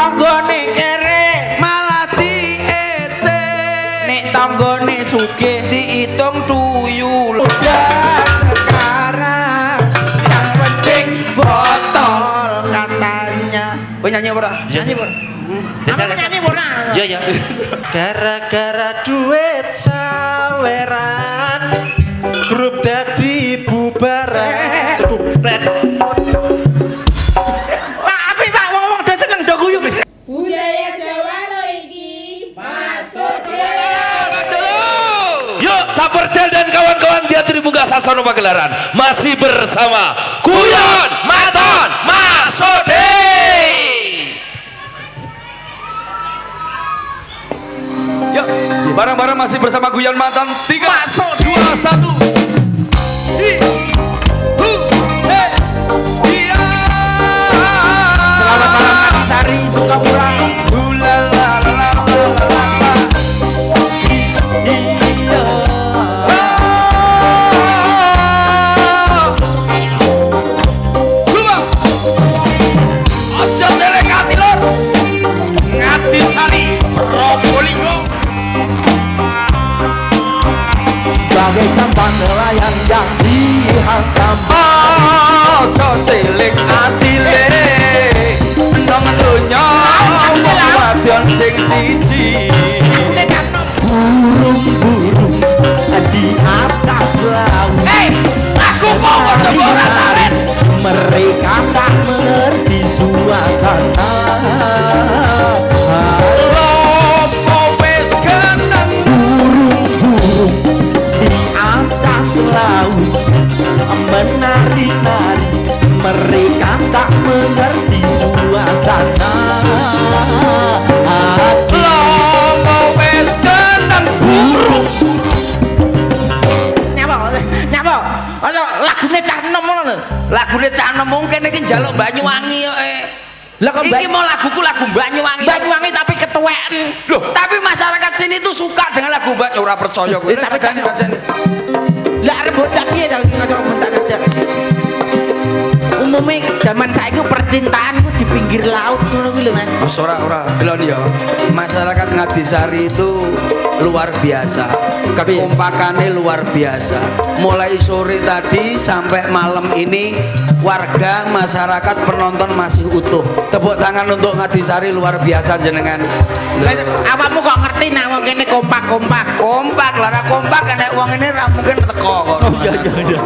tanggane kere malah diece. nek tanggane sugih Diitung tuyul. udah sekarang yang penting botol katanya. Kowe nyanyi ora? Nyanyi Bor. Aku nyanyi ora. Ya ya. Gara-gara duit saweran grup dadi bubaran. Pak api Pak wong-wong do seneng do guyu. Budaya Jawa lo iki masuk Yuk, Saperjel dan kawan-kawan di Tribuga Sasono Pagelaran masih bersama Guyon Maton Masode. Yuk, bareng-bareng masih bersama Guyon Maton 3 2 1. Selamat malam Sari Sukapura. Bagai sampan nelayan yang dihantam. Ojo cilik atile nang donya wadon sing siji. Burung-burung di atas laut. Aku mau coba rasaren. Mereka tak mengerti suasana. Lopo wis keneng Burung-burung di atas laut menari-nari. Mereka tak mengerti suasana. lopo wis keneng burung. Nyapa? Ayo lagune cah enom ngono lho. Lagune cah enom mungkin iki njaluk Banyuwangi kok. Lah kok Iki mau laguku lagu Banyuwangi. Banyuwangi tapi ketuaan. Loh, tapi masyarakat sini tuh suka dengan lagu Banyuwangi. Ora percaya kowe. Tapi kan lah arep bocah piye ta iki kocok bentak-bentak. Umumnya zaman saiki percintaan ku di pinggir laut ngono kuwi lho Mas. Wis ora delon ya. Masyarakat Ngadisari itu luar biasa. Kekompakannya luar biasa. Mulai sore tadi sampai malam ini warga masyarakat penonton masih utuh. Tepuk tangan untuk Ngadisari luar biasa jenengan. Lah awakmu kok ngerti nek wong kene kompak-kompak. Kompak lah, kompak kan nek wong ini ra mungkin teko kok. Oh iya.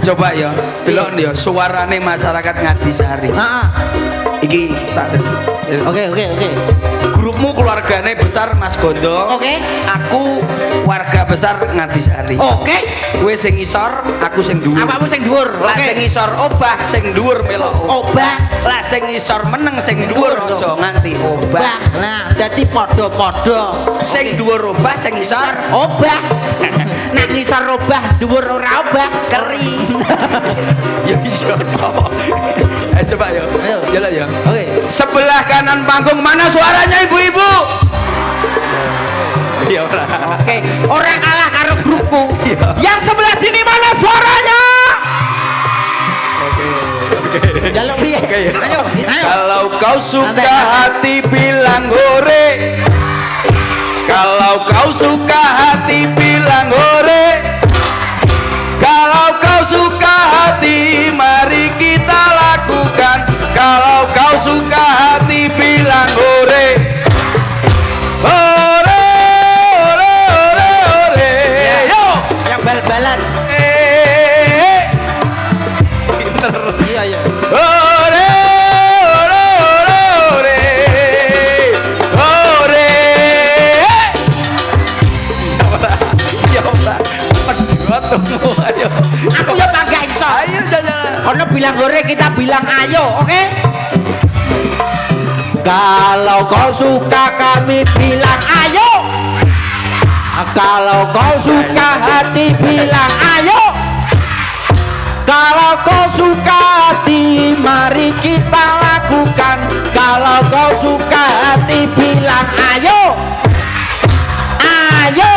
Coba ya, delok ya suarane masyarakat Ngadisari. Heeh. Iki tak Oke. grupmu keluargane besar Mas Gondo. Oke. Aku warga besar Ngadisari. Oke. Kowe sing ngisor, aku sing dhuwur. Awakmu sing dhuwur. Lah sing ngisor obah, sing dhuwur melok Obah. Lah sing ngisor meneng, sing dhuwur aja nganti obah. Bah, nah dadi padha-padha. Sing dhuwur obah, sing ngisor Obah. Nek ngisor obah, dhuwur ora obah. keri. Ya iya toh. Coba ya. Ayo. Jalan ya. Oke. Sebelah kanan panggung mana suaranya ibu-ibu? Iya ora. Oke, orang kalah karo grupku. Iya. Yang sebelah sini mana suaranya? Jaluk piye? Oke, ya. Ayo. Kalau kau suka Santai. hati bilang hore. Kalau kau suka hati bilang hore. Kalau kau suka hati mari kita lakukan. Kalau kau suka hati bilang hore. Hore hore hore hore. Yo. Yang bal-balan. Pinter. Iya. Ore, ore, ore, ore, ore. Ya Pak, aduh, ayo. Aku ya kagak iso. Ayo jalan. Ono bilang gore kita bilang ayo, oke? Kalau kau suka kami bilang ayo. Kalau kau suka hati bilang ayo. Kalau kau suka hati mari kita lakukan. Kalau kau suka hati bilang ayo. Ayo.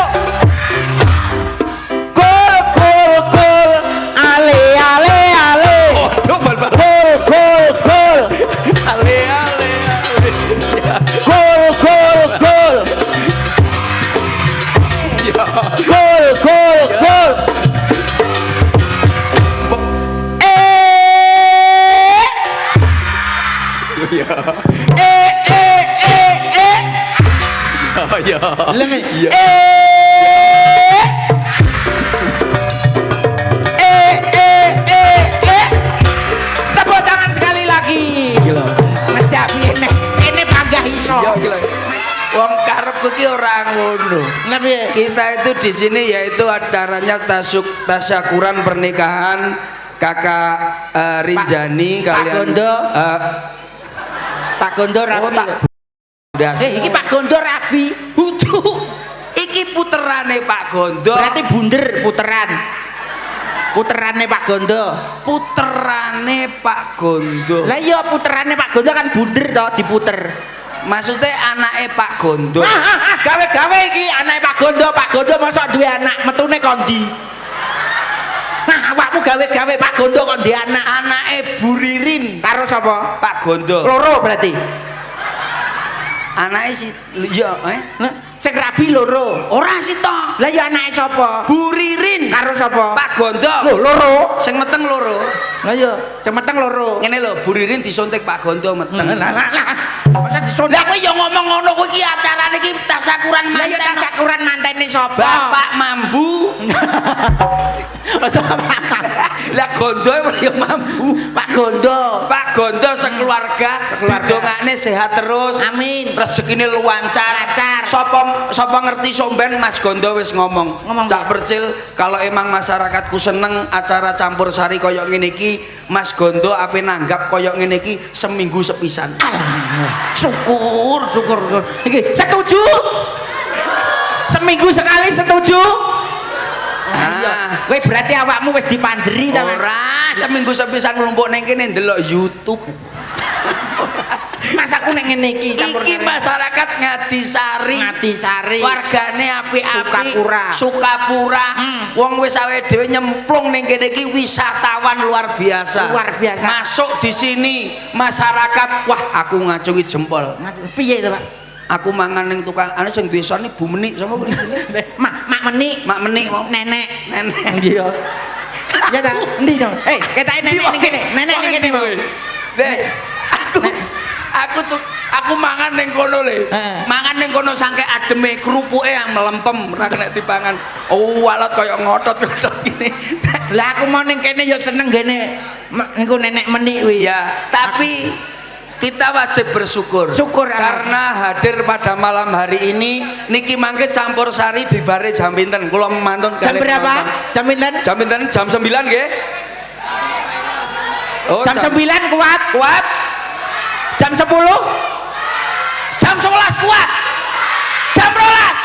Kul kul kul ale ale ale. Waduh, bal-bal. Kul kul kul. Ale, ale, ale. Oh ya. Iya. Tepuk tangan sekali lagi. Gila. Ngejak piye nek kene panggah iso. Ya gila. Wong karep iki ora ngono. Lah piye? Kita itu di sini yaitu acaranya tasyakuran pernikahan Kakak Rinjani Pak kalian. Gondo. Pak Gondo rapi. Oh, tak. Iki Pak Gondo rapi. Butuh. Iki puterane Pak Gondo. Berarti bunder puteran. Puterane Pak Gondo. Puterane Pak Gondo. Lah iya puterane Pak Gondo kan bunder toh diputer. Maksudnya anake Pak Gondo. Gawe-gawe iki anake Pak Gondo. Pak Gondo mosok duwe anak metune kondi. Nah, awakmu gawe-gawe Pak Gondo kok duwe anak. Anake Bu Ririn Karo sapa? Pak Gondo. Loro berarti. Anake si iya Nah, sing rabi loro. ora sih toh. Lah ya anake sapa? Bu Ririn Karo sapa? Pak Gondo. Lho, loro. Sing meteng loro. Lah ya, sing meteng loro. Ngene lho, Bu Ririn disuntik Pak Gondo meteng. Lah. Masa disondak? Lah kowe ya ngomong ngono kuwi iki acarane iki tasyakuran Lah ya manten. tasyakuran mantene sapa? Bapak Mambu. Lah Gondo ya Mambu. Pak Gondo. Pak Gondo sekeluarga didongakne sehat terus. Amin. Rezekine lancar. Lancar. Sapa ngerti somben Mas Gondo wis ngomong. Cak Percil kalau emang masyarakatku seneng acara campur sari koyok ngene iki, Mas Gondo ape nanggap koyok ngene iki seminggu sepisan. Syukur. Iki setuju? Seminggu sekali setuju? Nah, Kowe berarti awakmu wis dipanjeri ta, Mas? ora seminggu sepisan nglumpuk ning kene ndelok YouTube. Mas aku nek ngene iki campur Iki masyarakat Ngadisari. Ngadisari. Wargane apik-apik. Sukapura. Sukapura. Wong wis awake dhewe nyemplung ning kene iki wisatawan luar biasa. Luar biasa. Masuk di sini masyarakat, wah aku ngacungi jempol. Piye to, Pak? Aku mangan ning tukang anu sing desa ni Bu Menik sapa kuwi? Mak Menik, Mak Menik mau nenek. nenek. Iya. Ya ta? Endi to? Ketake nenek ning kene. Nenek ning kene. Dek, aku mangan ning kono le. Heeh. Mangan ning kono sangke ademe krupuke yang melempem ora kena dipangan. Oh, walat kaya ngotot-ngotot gini. Lah aku mau ning kene ya seneng gene engko nenek Menik kuwi. Ya, tapi kita wajib bersyukur. Syukur, karena hadir pada malam hari ini niki mangke campur sari di bare jam pinten. Kula mantun Jam berapa? Jam pinten? Jam pinten? Jam 9 nggih. Oh, Jam 9 kuat. kuat. Jam 10? Jam 11 kuat. Jam 12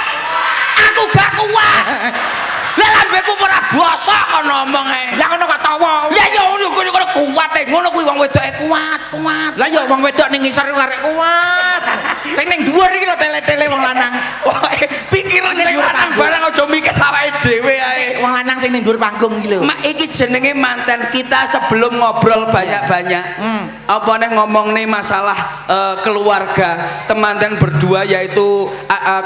aku gak kuat. Lah lambeku ora bosok kok ngomong ae. Lah ngono kok tawa. Ya ya ngono kuat e. Ngono kuwi wong wedoke kuat. Lah ya wong wedok ning ngisor arek kuat. Sing ning dhuwur iki lho tele-tele wong lanang. Pikiran sing lanang barang aja mikir awake dhewe ae. Wong lanang sing ning dhuwur panggung iki lho. Mak iki jenenge manten kita sebelum ngobrol banyak-banyak. Apa nek ngomong nih masalah keluarga temanten berdua yaitu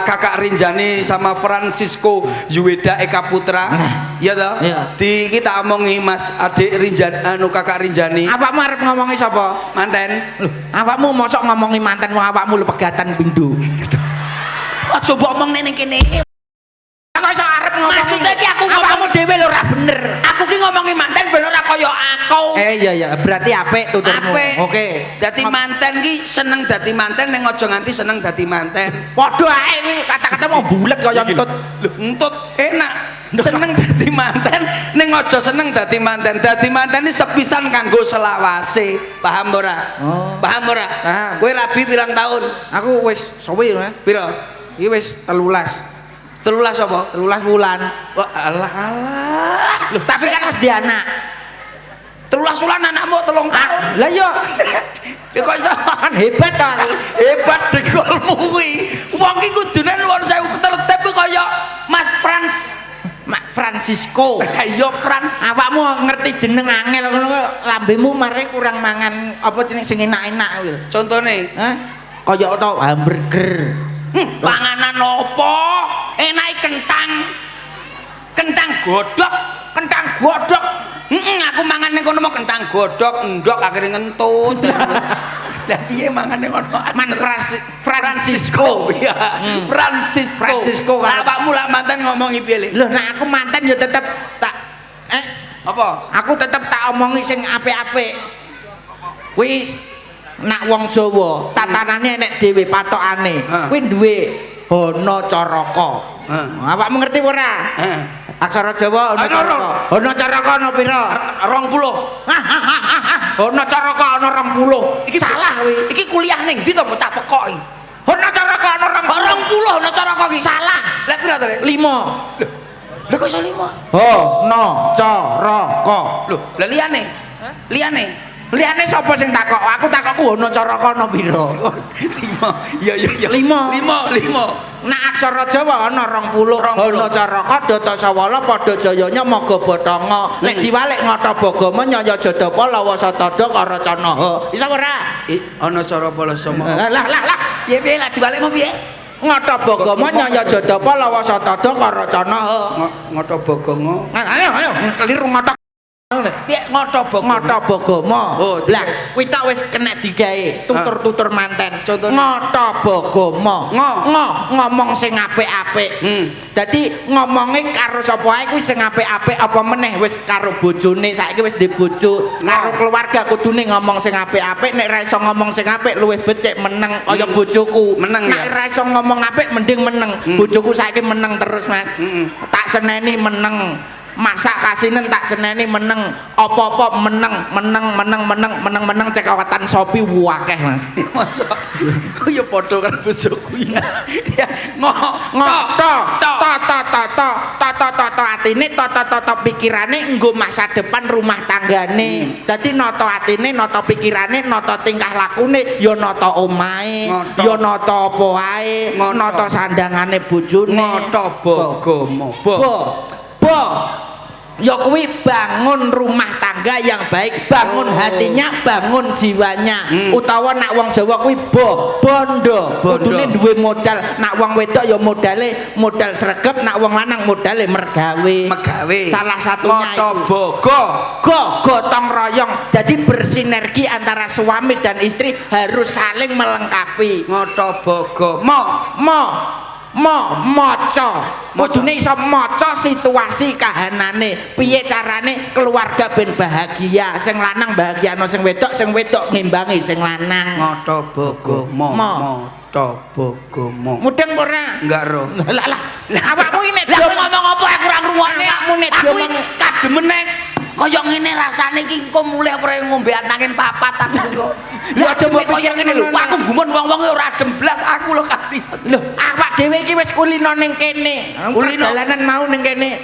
Kakak Rinjani sama Francisco Yuweda Eka Putra. Iya toh? Iya. Di kita omongi Mas Adik Rinjani anu Kakak Rinjani. Awakmu arep ngomongi sapa? Manten. Awakmu mosok ngomongi manten wong awakmu lho pegatan pindho. Aja mbok omong ning kene. Aku iso arep ngomongi. Maksudnya ki aku awakmu ngomong dhewe lho ora bener. Aku ki ngomongi manten ben ora kaya aku. Iya berarti apik tuturmu. Apik. Oke. Dadi manten ki seneng dadi manten ning aja nganti seneng dadi manten. Padha ae kuwi kata-kata mau bulet kaya entut. Entut enak. Seneng dadi manten ning aja seneng dadi manten. Dadi manten iki sepisan kanggo selawase. Paham ora? Oh. Paham ora? Paham. Kowe rabi pirang tahun? Aku wis suwi lho. Piro? Iki wis 13 apa? bulan. Wah, alah. Loh, tapi kan wis di anak. 13 bulan anakmu 3 tahun. Lah yo Ya kok iso kan hebat to. hebat dengkulmu kuwi. Wong iki kudune nuwun sewu tertib kaya Mas Francisco. Ayo Frans. Awakmu ngerti jeneng angel ngono lambemu mare kurang mangan apa jeneng sing enak-enak kuwi. Contone, Hah? Kaya to hamburger. panganan opo? Enake kentang godhog. Godhog. Aku mangan ning kono mau kentang godhog, endhog akhire ngentut. Lah piye mangane ngono? Man Francisco. Ya. Francisco. Karo- Awakmu lak mantan ngomongi piye, Le? Lho nek aku mantan ya tetep tak Apa? aku tetep tak omongi sing apik-apik. Kuwi nak wong Jawa tatanane enek dhewe patokane. Kuwi duwe Hana Caraka. Awakmu ngerti ora? Heeh. Aksara Jawa Hana Caraka. Hana Caraka ana pira? 20. Hana Caraka ana 20. Iki salah kuwi. Iki kuliah ning ndi to bocah pekok iki? Hana Caraka ana 20 ana cara kok iki. salah. Lah pira to, Le? 5. Lha kok iso 5? Hana Caraka. Lho, lah liyane? Liyane? Liyane sapa sing takok? Aku takokku Hana Caraka ana pira? 5. Iya. 5. 5. Nak aksara Jawa ana 20. Hana Caraka Datasawala Pada Jayanya Maga Bathanga. Nek diwalik Ngata Bagama Nyaya Jadapa Lawa Satada Karacanaha. Iso ora? Ana cara pala sama. Lah. Piye lak diwalik mau piye? Ngata Bagama Nyaya Jadapa Lawa Satada Karacanaha. Ngata bagongo. Ayo keliru ngata. Piye ngata bagongo? Ngata Bagama. Oh, lah kuwi tak wis kena digawe tutur-tutur manten. Contohnya? Ngata Bagama. Ngomong sing apik-apik. Dadi ngomonge karo sapa ae kuwi sing apik-apik apa meneh wis karo bojone saiki wis ndek bojo karo keluarga kudune ngomong sing apik-apik nek ra iso ngomong sing apik luwih becik meneng kaya bojoku. Meneng nek ya? ra iso ngomong apik mending meneng. Bojoku saiki meneng terus Mas. Tak seneni meneng. Masak kasinen tak seneni meneng apa-apa meneng cekawatan Sopi wakeh Mas. Masa ya padha karo bojoku ya. Ya Toto atine toto pikirane nggo masa depan rumah tanggane. Dadi nata atine nata pikirane nata tingkah lakune ya nata omahe ya nata apa wae nata sandangane bojone ngata bagama. Ya kuwi bangun rumah tangga yang baik, bangun hatinya, bangun jiwanya. Utawa nak wong Jawa kuwi bondo. Kudune duwe modal. Nak wong wedok ya modal sregep, nak wong lanang modale mergawe. Salah satunya Ngata gotong royong. Jadi bersinergi antara suami dan istri harus saling melengkapi. ngata bagama. Maca kudune iso maca situasi kahanane piye carane keluarga ben bahagia sing lanang bahagiano sing wedok ngimbangi sing lanang ngata bagama. mudeng ora Enggak ro. lah awakmu iki nek ngomong apa aku ora ngrungokne. awakmu nek Aku kademeneng kaya ngene rasane iki engko mulih ora ngombe antangin papat aku kok. Lha aja mbok kaya ngene lho. Aku gumun wong-wong ora adem blas aku lho kabis. lho awak dhewe iki wis kulino ning kene perjalanan mau ning kene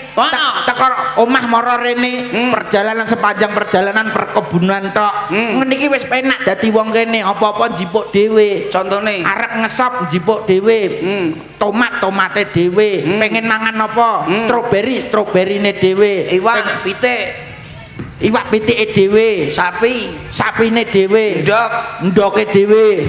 teko omah mara rene perjalanan sepanjang perjalanan perkebunan tok ngene iki wis penak dadi wong kene apa-apa njipuk dhewe Contone arep ngesop njipuk dhewe tomate dhewe pengen mangan apa stroberine dhewe iwak pitik iwak pitike dhewe sapine dhewe ndoke dhewe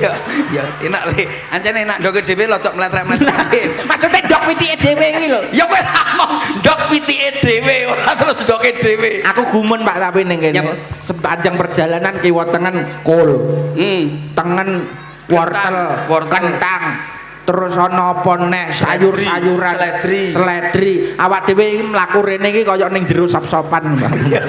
ya enak le ancen enak ndoke dhewe locok mletrek-mletrek maksudnya ndok pitike dhewe iki lho ya kowe ngomong ndok pitike dhewe ora terus ndoke dhewe aku gumun Pak tapi ning kene sepanjang perjalanan kiwa tengen kol tengen wortel kentang terus ana apa neh sayur-sayuran seledri awak dhewe iki mlaku rene iki kaya ning jero sop-sopan iya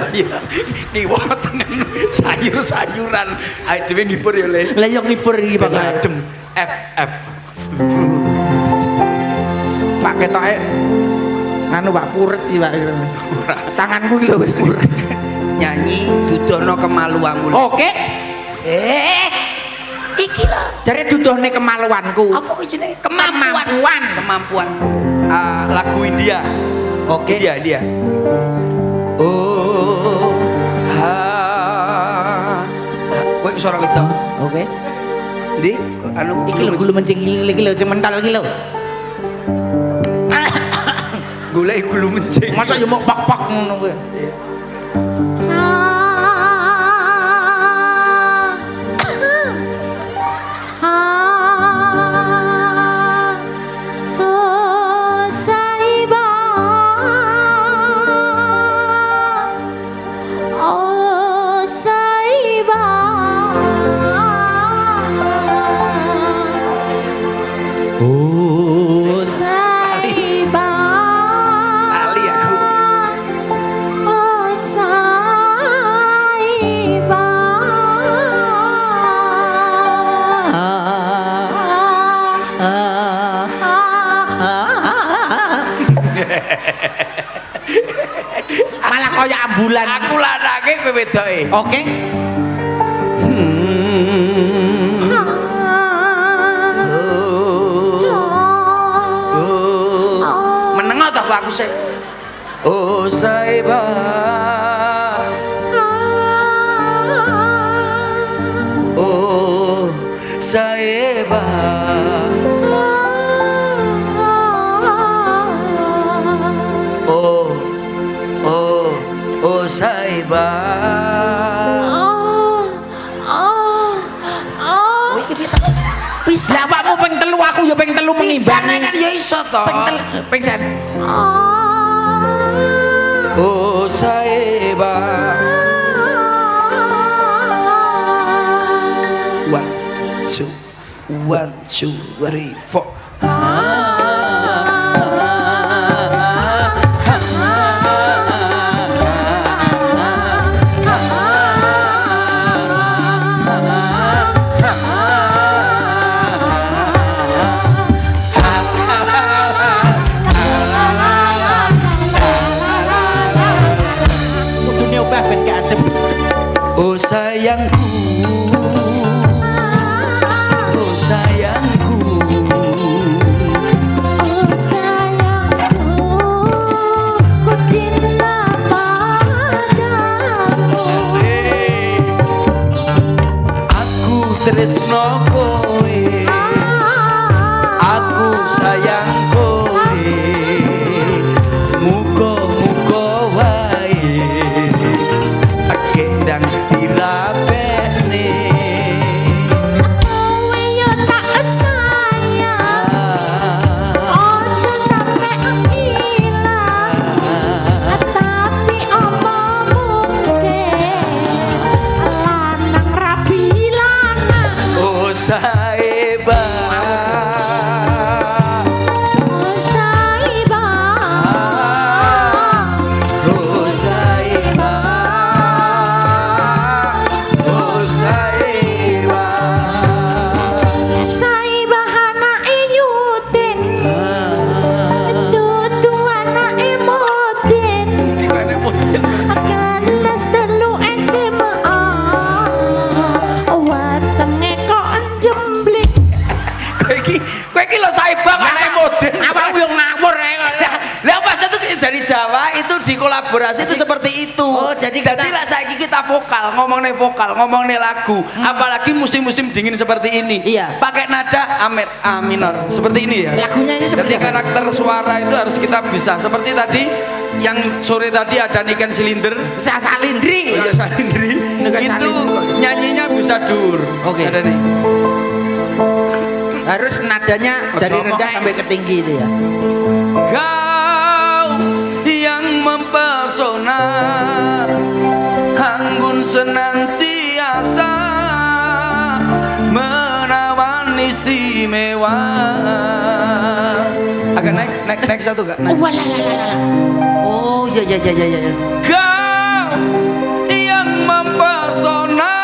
kiwa tengen sayur-sayuran awake dhewe ngibur ya le lah yo ngibur iki Pak adem FF Pak ketoke nganu Pak puret iki Pak tanganku iki lho wis puret nyanyi dudono kemaluanmu oke iki lho jare dudohne kemaluanku apa kuwi jenenge kemampuan lagu India oke India oh ha kowe iso ora gitu oke ndi anu iki lho gulu mencing iki lho sing mental iki lho golek gulu mencing masa yo mok pak-pak ngono kuwi Oh, Saiba. Lali aku. Oh Saiba. malah kaya ambulan. Aku lanake kowe wedoke. Oke. Meneng ta aku sih. Oh Saiba. Oh Saiba. Oh oh oh Saiba. Wis lah awakmu ping telu aku ya ping telu mengimbangi. Kan ya iso to. Ping sen. Oh Saiba. One, two, three, four. Kudune obah ben gak adem. Oh sayangku, oh sayangku, aku tresno kowe, aku sayang kowe, muga-muga wae gendang dirapekne. Oh Saiba. Oh Saiba. Oh Saiba. Gimana mungkin? Kelas telu SMA watenge kok jemblik. Kowe iki lho Saiba anake model. Awakmu yo ngawur ae. Lah pas itu dari Jawa itu dikolaborasi itu seperti itu. Oh, jadi lah saiki kita vokal, ngomongnya lagu. Apalagi musim-musim dingin seperti ini. Iya. Pakai nada A minor seperti ini ya. Lagunya ini seperti Jadi apa? karakter suara itu harus kita bisa seperti tadi yang sore tadi ada Niken Silinder. Salindri. Oh iya Salindri. Niken Itu Salindri. nyanyinya bisa dur. Oke. Ada nih. Harus nadanya dari rendah sampai ke tinggi itu ya. Kau yang mempesona, anggun senantiasa menawan istimewa. Agak naik satu gak? Naik. Oh iya iya iya iya iya. Kau yang mempesona,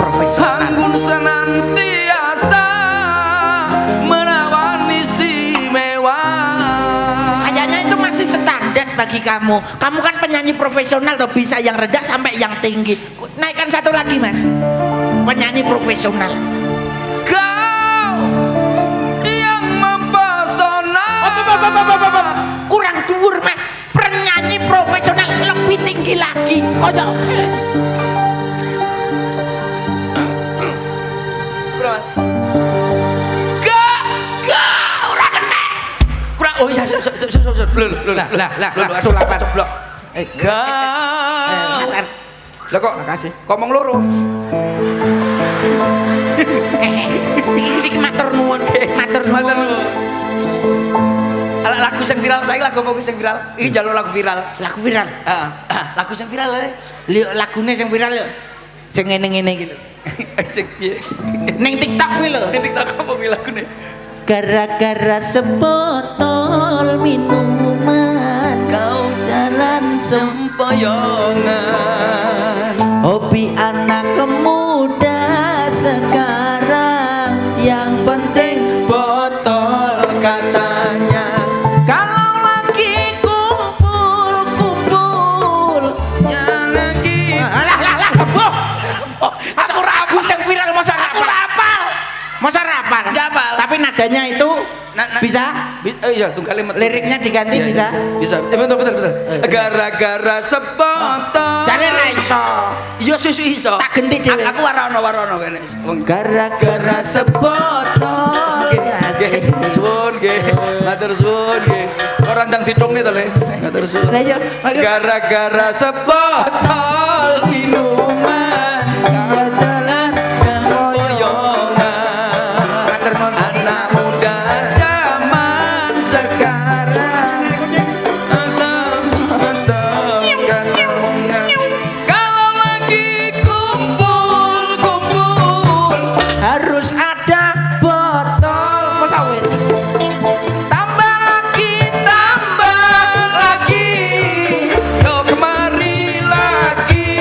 Profesional. anggun senantiasa menawan istimewa. Kayaknya itu masih standar bagi kamu. Kamu kan penyanyi profesional tuh, bisa yang rendah sampai yang tinggi. Naikkan satu lagi mas. Penyanyi profesional. Kau yang mempesona. Kurang dhuwur mas. Penyanyi profesional lebih tinggi lagi. Koyo. Mas. Kau ora kena. Kurang. Oh iya, sulapan. Ceblok. Kau. Lah kok Makasih. ngomong loro. Iki matur nuwun. Matur nuwun. Lagu sing viral saiki lagu apa sing viral? Iki jalur lagu viral. Lagu viral. Heeh. Lagu sing viral ae. Liuk lagune sing viral yo. Sing ngene-ngene iki lho. Sing piye? Ning TikTok kuwi lho. TikTok apa kuwi lagune? gara-gara sebotol minuman Kau jalan sempoyongan. hobi anak muda sekarang yang penting Botol katanya. kalau lagi kumpul Lagi. lah aku ragu yang viral masa rapal Nggak hafal. tapi nadanya itu bisa Iya, tunggal kalimat. liriknya diganti Iya, bisa Bisa. Bentar. Gara-gara sebotol. jalan ra iso Iya susu iso. tak ganti dhewe Aku warono kene. gara-gara sebotol Nggih, suwun nggih. Matur suwun nggih. Ora ndang ditungne to, Le. Matur suwun. Lah iya, Gara-gara sebotol minuman kau jalan sempoyongan. matur nuwun Anak muda zaman sekarang kalau lagi kumpul harus ada botol masa wis tambah lagi yo kemari lagi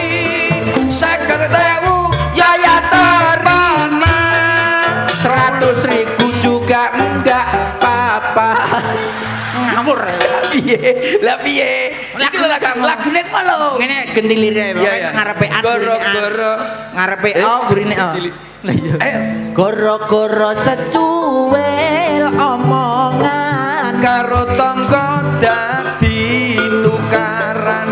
second tewu ya terima 100.000 juga enggak apa-apa ngawur lah piye iki lho lagune kok lho ngene ganti lirik Iya, iya. ngarepe an Goro-goro. ngarepe o burine o Cilik. ayo goro-goro secuil omongan karo tangga dadi tukaran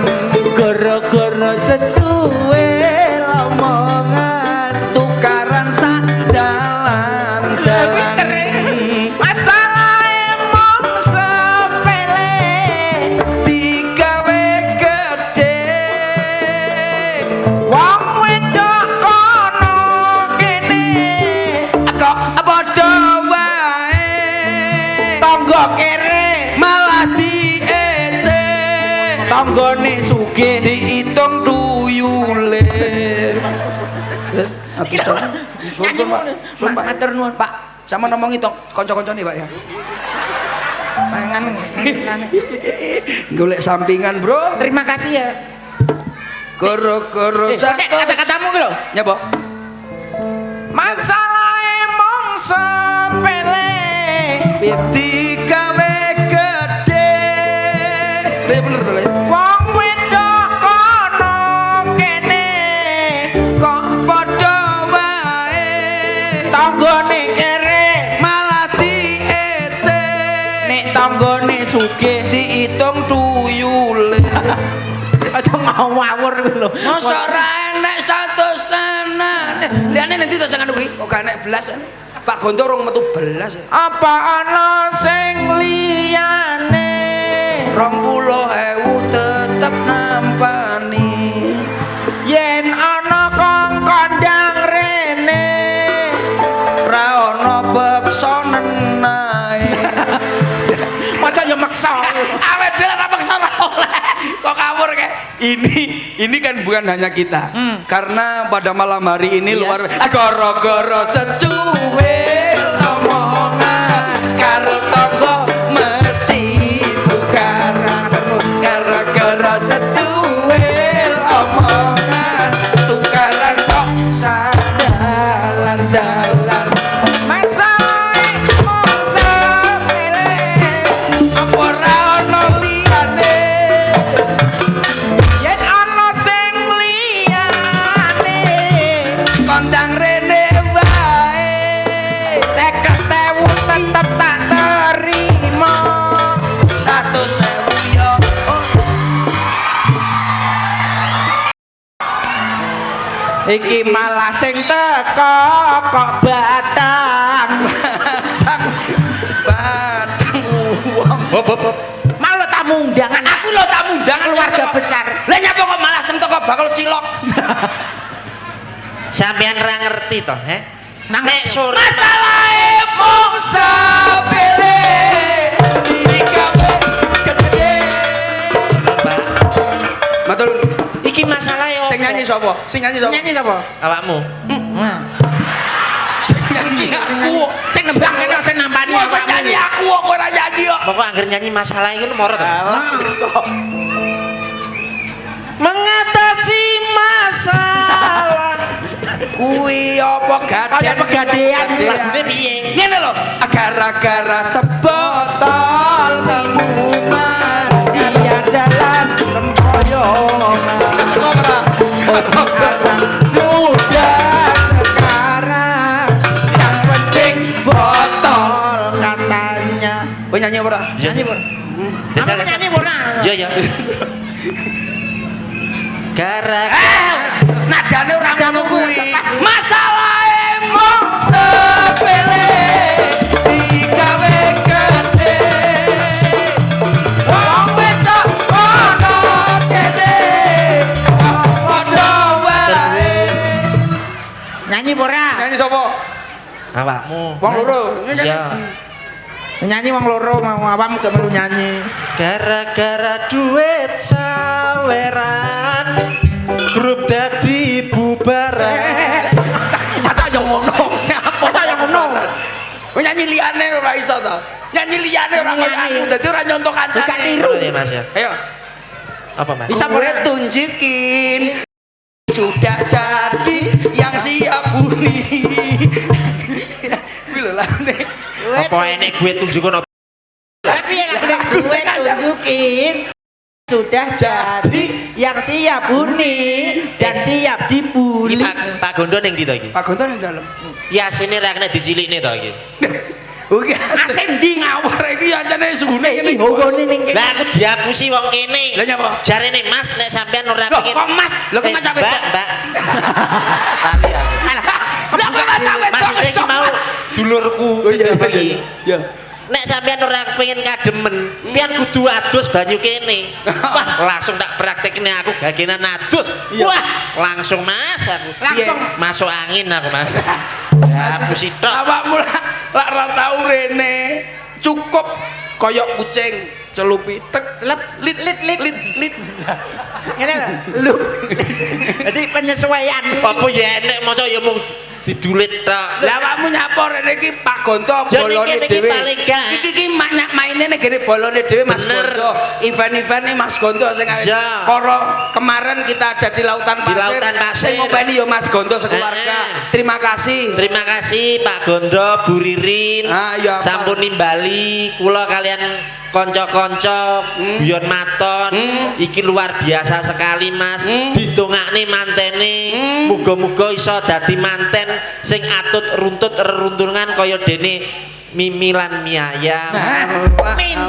goro-goro secuil omongan tukaran sak dalan-dalan masalah emang sepele digawe gede wong wedok kono kene kok padha wae tangga kere malah diece tanggane sugih diitung tuyule Pak, matur nuwun, Pak. Sama ngomong itu kanca-kancane, Pak ya. mangan Golek sampingan, Bro. terima kasih ya Goro-goro kata-katamu ki lho Nyapa? masalah emang sepele Digawe gede. Bener to, Le? wong wedok kono kene Kok padha wae tanggane kere malah diece. nek tanggane sugih Diitung tuyule. aja ngawur kuwi lho Masa ora enek 100 tenan. Liane nanti to sing anu kuwi, kok gak enek belas. Pak Gonto rong metu belas. apa ana sing liyane 20.000 tetep nampani. yen ana kondang rene Ra ono beksa nenae. masa yo maksa Awet dhewe ra beksa ora oleh. Kok kabur kayak ini kan bukan hanya kita. Karena pada malam hari ini luar goro-goro secuil omongan karo tangga mesti tukaran gara-gara secuil omongan tukaran kok sadalan-dalan masalah emang sepele apa ora ono liyane yen ana sing liyane kondang rene wae 50.000 tetep tak terima 100.000 yo iki malah sing teko kok batang batang uang mau lo tamu undangan aku lo tamu undangan keluarga besar lah nyapa kok malah sem teko bakal cilok Sampean ra ngerti toh, nek sore masalah emong sepele digawe gede matur iki masalah yo. sing nyanyi sapa nyanyi sapa Awakmu. sing nyanyi aku sing nembang kene sing nampani masa Pokok angger nyanyi masalah iku moro to. Mengatasi masalah. Kuwi apa Kaya pegadean Lagune piye? Ngene lho, gara-gara sebotol minuman iya jalan sempoyongan sudah sekarang yang penting botol katanya. Kowe nyanyi apa ora? Nyanyi, Bro. Desa Nyanyi ora? Ya ya. Gara Nadane ora ngono kuwi. Masalah mung sepele digawe gede. Wong wedok ono kene. Padha wae. Nyanyi ora? Nyanyi sapa? awakmu. Wong loro. Iya. Nyanyi wong loro mau awakmu gak melu nyanyi. Gara-gara duit saweran grup dadi bubaran. Masa yo ngono? Masa yo ngono? Kowe nyanyi liyane ora iso to. Nyanyi liyane ora koyo aku, dadi ora nyontok kancane. Gak tiru. Ya Mas ya. Ayo. Apa Mas? Bisa Gue tunjukin sudah jadi yang siap huni. Kuwi lho lagune. Apa enek gue tunjukkan apa? Tapi yang gue tunjukin sudah jadi yang siap huni dan siap dibuli. Pak Gondo ning ndi to iki? Pak Gonto ning dalem. Ya sini rakne dicilikne to iki. Oke, asen di ngawur iki ancane sugune Ini iki. ngogone ning kene. Lah aku diapusi wong kene. Lah nyapa? Jarene Mas nek sampean ora Loh, pengen. kok Mas? Lho kok Mas capek? Mbak. Tali aku. Alah, lah kok Mas capek? Maksudnya iki mau dulurku. Oh iya iki. iya. Nek sampean ora pengen kademen, pian kudu adus banyu kene. Wah, langsung tak praktekne aku gagenan adus. Wah, langsung Mas aku. Langsung Masuk angin aku Mas. Ya, pusi tok. Awakmu lak ra tau rene. Cukup koyok kucing celupi tek lep lit lit lit lit lit. Ngene lho. Jadi penyesuaian. Apa ya enek masa ya mung didulit tok. Lah awakmu nyapa rene iki Pak Gonto Ya, bolone niki dhewe. paling gak. Iki maine nek gene bolone dhewe Mas Bener. Gonto. Event-event nih Mas Gonto sing Ya. karo kemarin kita ada di Lautan Di Pasir. Lautan Pasir. Sing ngopeni ya Mas Gonto sekeluarga. Terima kasih. Terima kasih Pak Gondo, Bu Ririn. Ah, ya, Pak. Sampun nimbali kula kalian konco-konco guyon maton. Iki luar biasa sekali Mas. Ditungakne mantene. Muga-muga iso dadi manten sing atut runtut reruntungan kaya dene Mimi lan Miaya.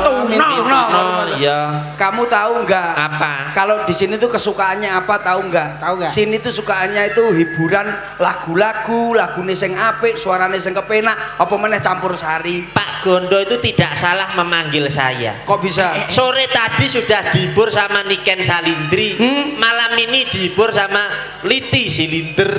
No. Ya. Kamu tahu nggak? Apa? Kalau di sini tuh kesukaannya apa tahu nggak? Tahu nggak? Sini tuh sukaannya itu hiburan lagu-lagu, lagune sing apik, suarane sing kepenak, apa meneh campur sari. Pak Gondo itu tidak salah memanggil saya. Kok bisa? Sore tadi sudah dihibur sama Niken Salindri. Malam ini dihibur sama Liti Silinder.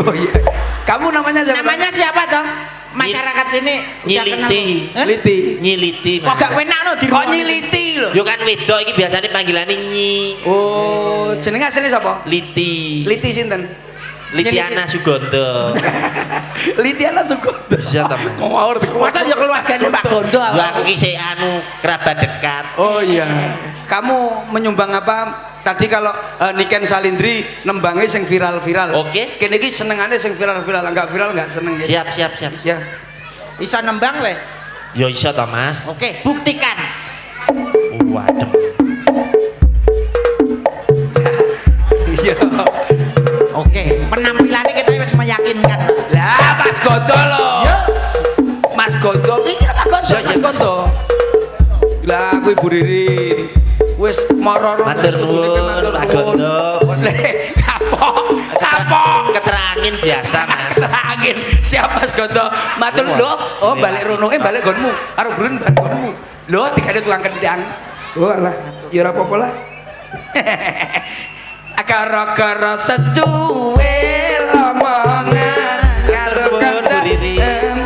Oh iya. Kamu namanya siapa? Namanya siapa toh? Masyarakat sini udah kenal. Nyiliti. Hah? Liti. Nyiliti. Kok gak enak no di Kok rumah? nyiliti lho? Yo kan wedok iki biasanya panggilannya Nyi. Oh, jenenge asline sapa? Liti. Liti sinten? Litiana Sugondo. Litiana Sugondo. Iya, Mas. Kok ngawur di Masa ya keluarganya Pak Gondo. Lah aku ki sik anu kerabat dekat. Oh iya. Kamu menyumbang apa? Tadi kalau Niken Salindri nembangnya sing viral-viral. Oke. Kene iki senengane sing viral-viral, enggak viral enggak seneng. Ya? Siap. Ya. Bisa nembang weh. Yo iso to, Mas. Oke, buktikan. Waduh. Iya. Oke, penampilannya kita harus meyakinkan. Lah Mas Gondo loh. Mas Gondo. Iki Mas Gondo, Mas Gondo. Lah aku Ibu Ririn. Wis maroro Matur nuwun, Pak Gondo. Boleh. Kapok. Keterangin biasa, Mas. Angin siap Mas Gondo matur lho. Oh balik rono balik gonmu karo burun balik gonmu lho digane tukang kendang. Oh alah ya ora apa-apa lah. Gara-gara secuwe omongan karo kendang.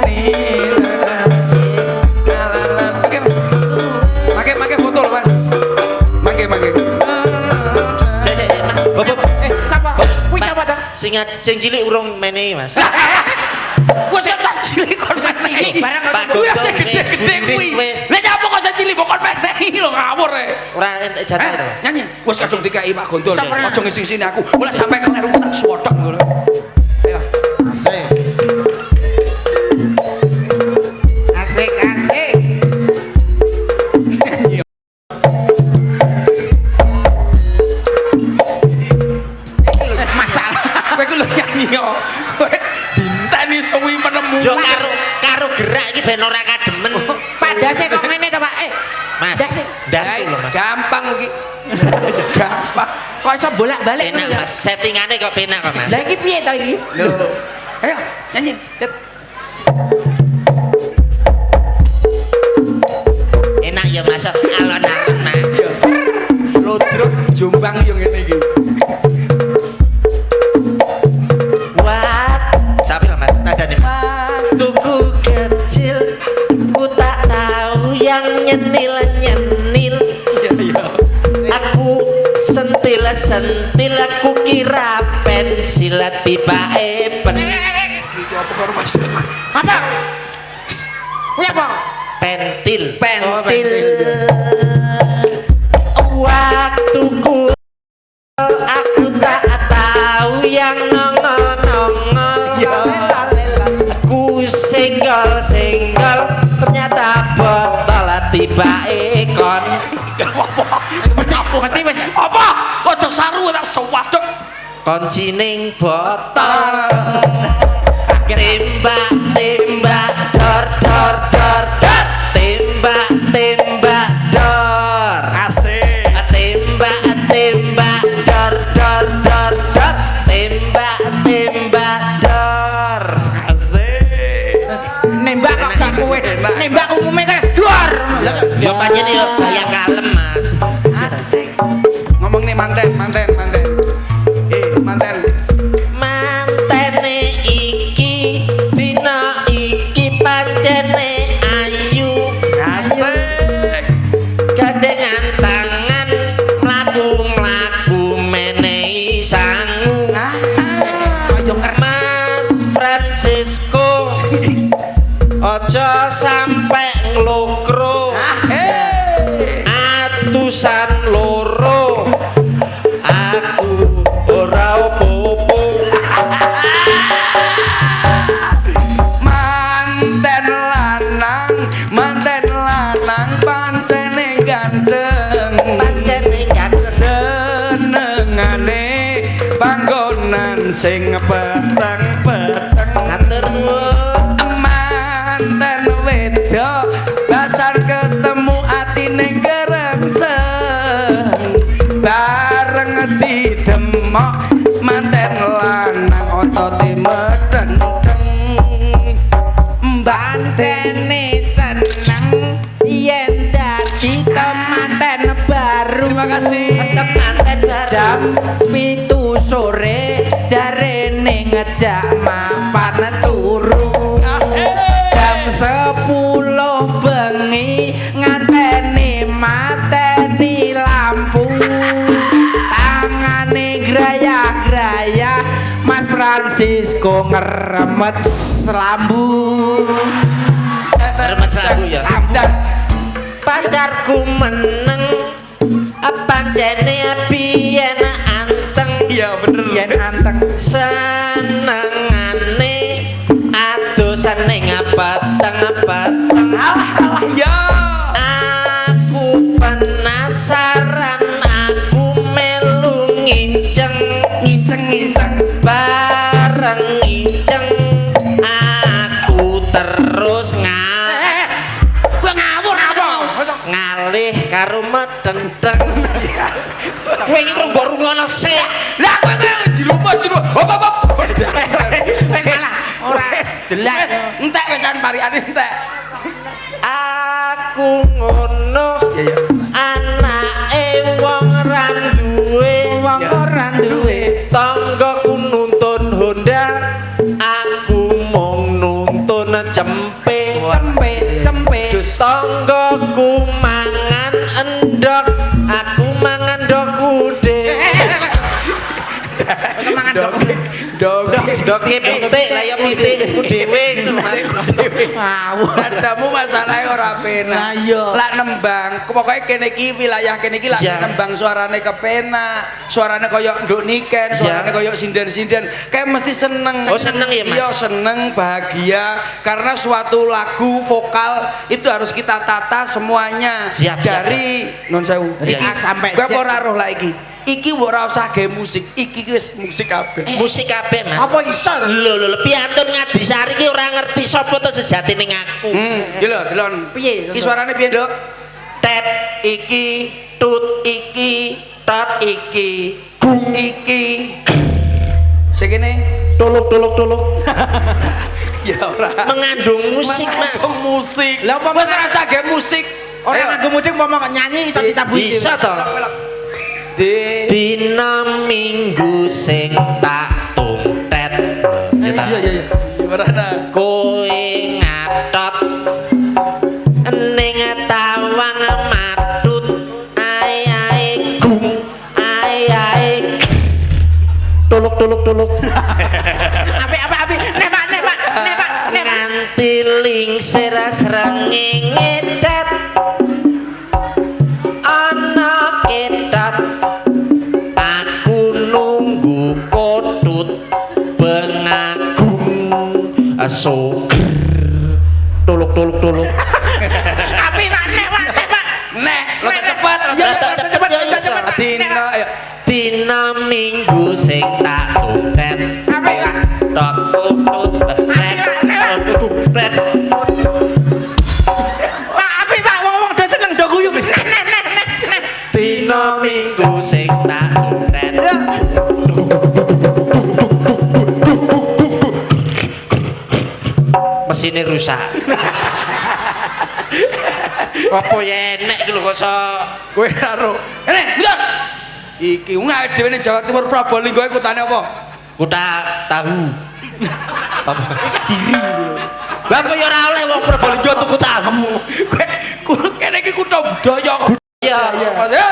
Make foto lho Mas. Make. Sik, Mas. Bapak, Siapa? Wih siapa toh? sing cilik urung menehi, Mas. Gua siap tak cilik kon menehi. Barang Pak Kuwi Gondo sing gede-gede wis, kuwi. wis. Lah nyapa kok sing cili pokok menehi lho ngawur e. Ora entek jatah to. Nyanyi. Wis kadung dikai Pak Gondol. Sampeyan. Aja ngisi-ngisini aku. Ora sampe kleru tak suwodok ngono. Ayo. Asik. Asik. Masalah. Kowe ku lho nyanyi yo. Kowe dinteni suwi penemu. Yo karo gerak iki ben ora kademen. Padahal kok ngene to, Pak. Mas. Dak sih. Das lho Mas. Gampang iki. Gampang. Kok iso bolak-balik Penak Mas. Settingane kok penak kok Mas. Lah iki piye to iki? Lho. Ayo nyanyi. Tet. Enak ya Mas. Alon-alon Mas. Lodrok Jombang yo ngene iki. Wah, sampai lah Mas. Nadane tuku kecil ku tak tahu yang nyenil-nyenil. Aku sentil aku kira pensil tiba pen. Itu apa karo Mas? Apa? Kuwi apa? Pentil. Pentil. Waktuku aku tak tahu yang nongol-nongol. Aku senggol ternyata botol tiba ekon. Mesti wis Apa? Ojo saru tak sewadok. Koncining botol tembak dor tembak dor Asik. tembak dor tembak dor Asik. nembak kok gak kowe. Nembak umume kan dor. yo pancen yo gaya kalem Mas. Asik. Ngomong nih manten. Manten. Mantene iki dina iki pancene ayu gandengan tangan mlaku menehi sangu. Ayo ngerti. Mas Francisco ojo sampe nglokro atusan loro aku ora opo-opo. Manten lanang pancene gandeng. Senengane panggonan sing peteng-peteng. Matur nuwun. Manten wedok dasar ketemu atine kerengseng. Bareng didemok manten lanang otote medenteng. Bantene seneng yen dadi temanten baru. Terima kasih. Temanten baru. Jam 7 sore jarene ngejak mapan turu. Jam 10 bengi nganteni mateni lampu. Tangane graya-graya Mas Francisco ngeremet selambu. Remet selambu ya. Dan Pacarku meneng pancene biyen anteng. iya bener. Yen anteng Senengane adosan ning peteng-peteng. Alah ya. Aku penasaran, aku melu nginceng bareng nginceng. Aku terus gua ngawur apa? ngalih karo medenteng. Kowe iki kok mbok rungono sik. Lah kowe dilupas. Hop. Malah ora jelas. Entek wisan pariane entek. Aku ngono anake wong randuwe Wong ora duwe tanggaku nuntun Honda, aku mung nuntun cempe. cempe Tanggaku mangan endok, aku mangan ndok kude. mangan dok Dok. Doke pitik lah ya pitikku dhewe ngono lho, Mas. Ngawur. Nadamu masalahnya ora penak. Lah iya. Lak nembang, pokoknya kene iki wilayah kene iki lak Iya. nembang suarane kepenak, suarane koyo nduk niken, suarane koyo sinden-sinden. Kayak mesti seneng. Oh, seneng ya, Mas? Iya, seneng, bahagia karena suatu lagu vokal itu harus kita tata semuanya. Siap, dari non sewu. Iya, Iki iya. sampai kowe ora roh lah iki. Iki ora usah gawe musik, iki wis musik kabeh. Musik kabeh, Mas. Apa iso? Lho, piantun Ngadisari ki ora ngerti sapa to sejatine aku. Iki lho, delon. Piye? Iki suarane piye, Nduk? Tet Iki tut iki tat iki gung iki sing kene tuluk. ya ora Mengandung musik, Mas. musik Lah, apa wis mana- rasa ge musik Ora Ayo. nganggo musik mau nyanyi iso ditabuhi. Bisa to. Di Dina Minggu sing tak tungtet. Ya ta. Iya. Marana Kowe ngatot ning tawang matut ae gung ae tuluk Apik. Nepak. nganti lingsir srengenge det ana kedat aku nunggu kodut bengagung asoger tuluk Apik, Pak. Nepak. neh lo cepet cepet ya iso. dina ayo dina Minggu sing tak tungtet Apik, Pak. tok tutut ret Pak, apik, Pak. Wong-wong do seneng do guyu. Neh. dina Minggu sing tak tungtet mesinnya rusak apa ya enek iki lho kok iso kowe karo bentar iki ngae dhewe ning Jawa Timur Prabalingga iku kutane apa kuta tahu apa diri lah kok ya ora oleh wong Probolinggo tuku tahu kowe kene iki kutha budaya kok iya Mas ya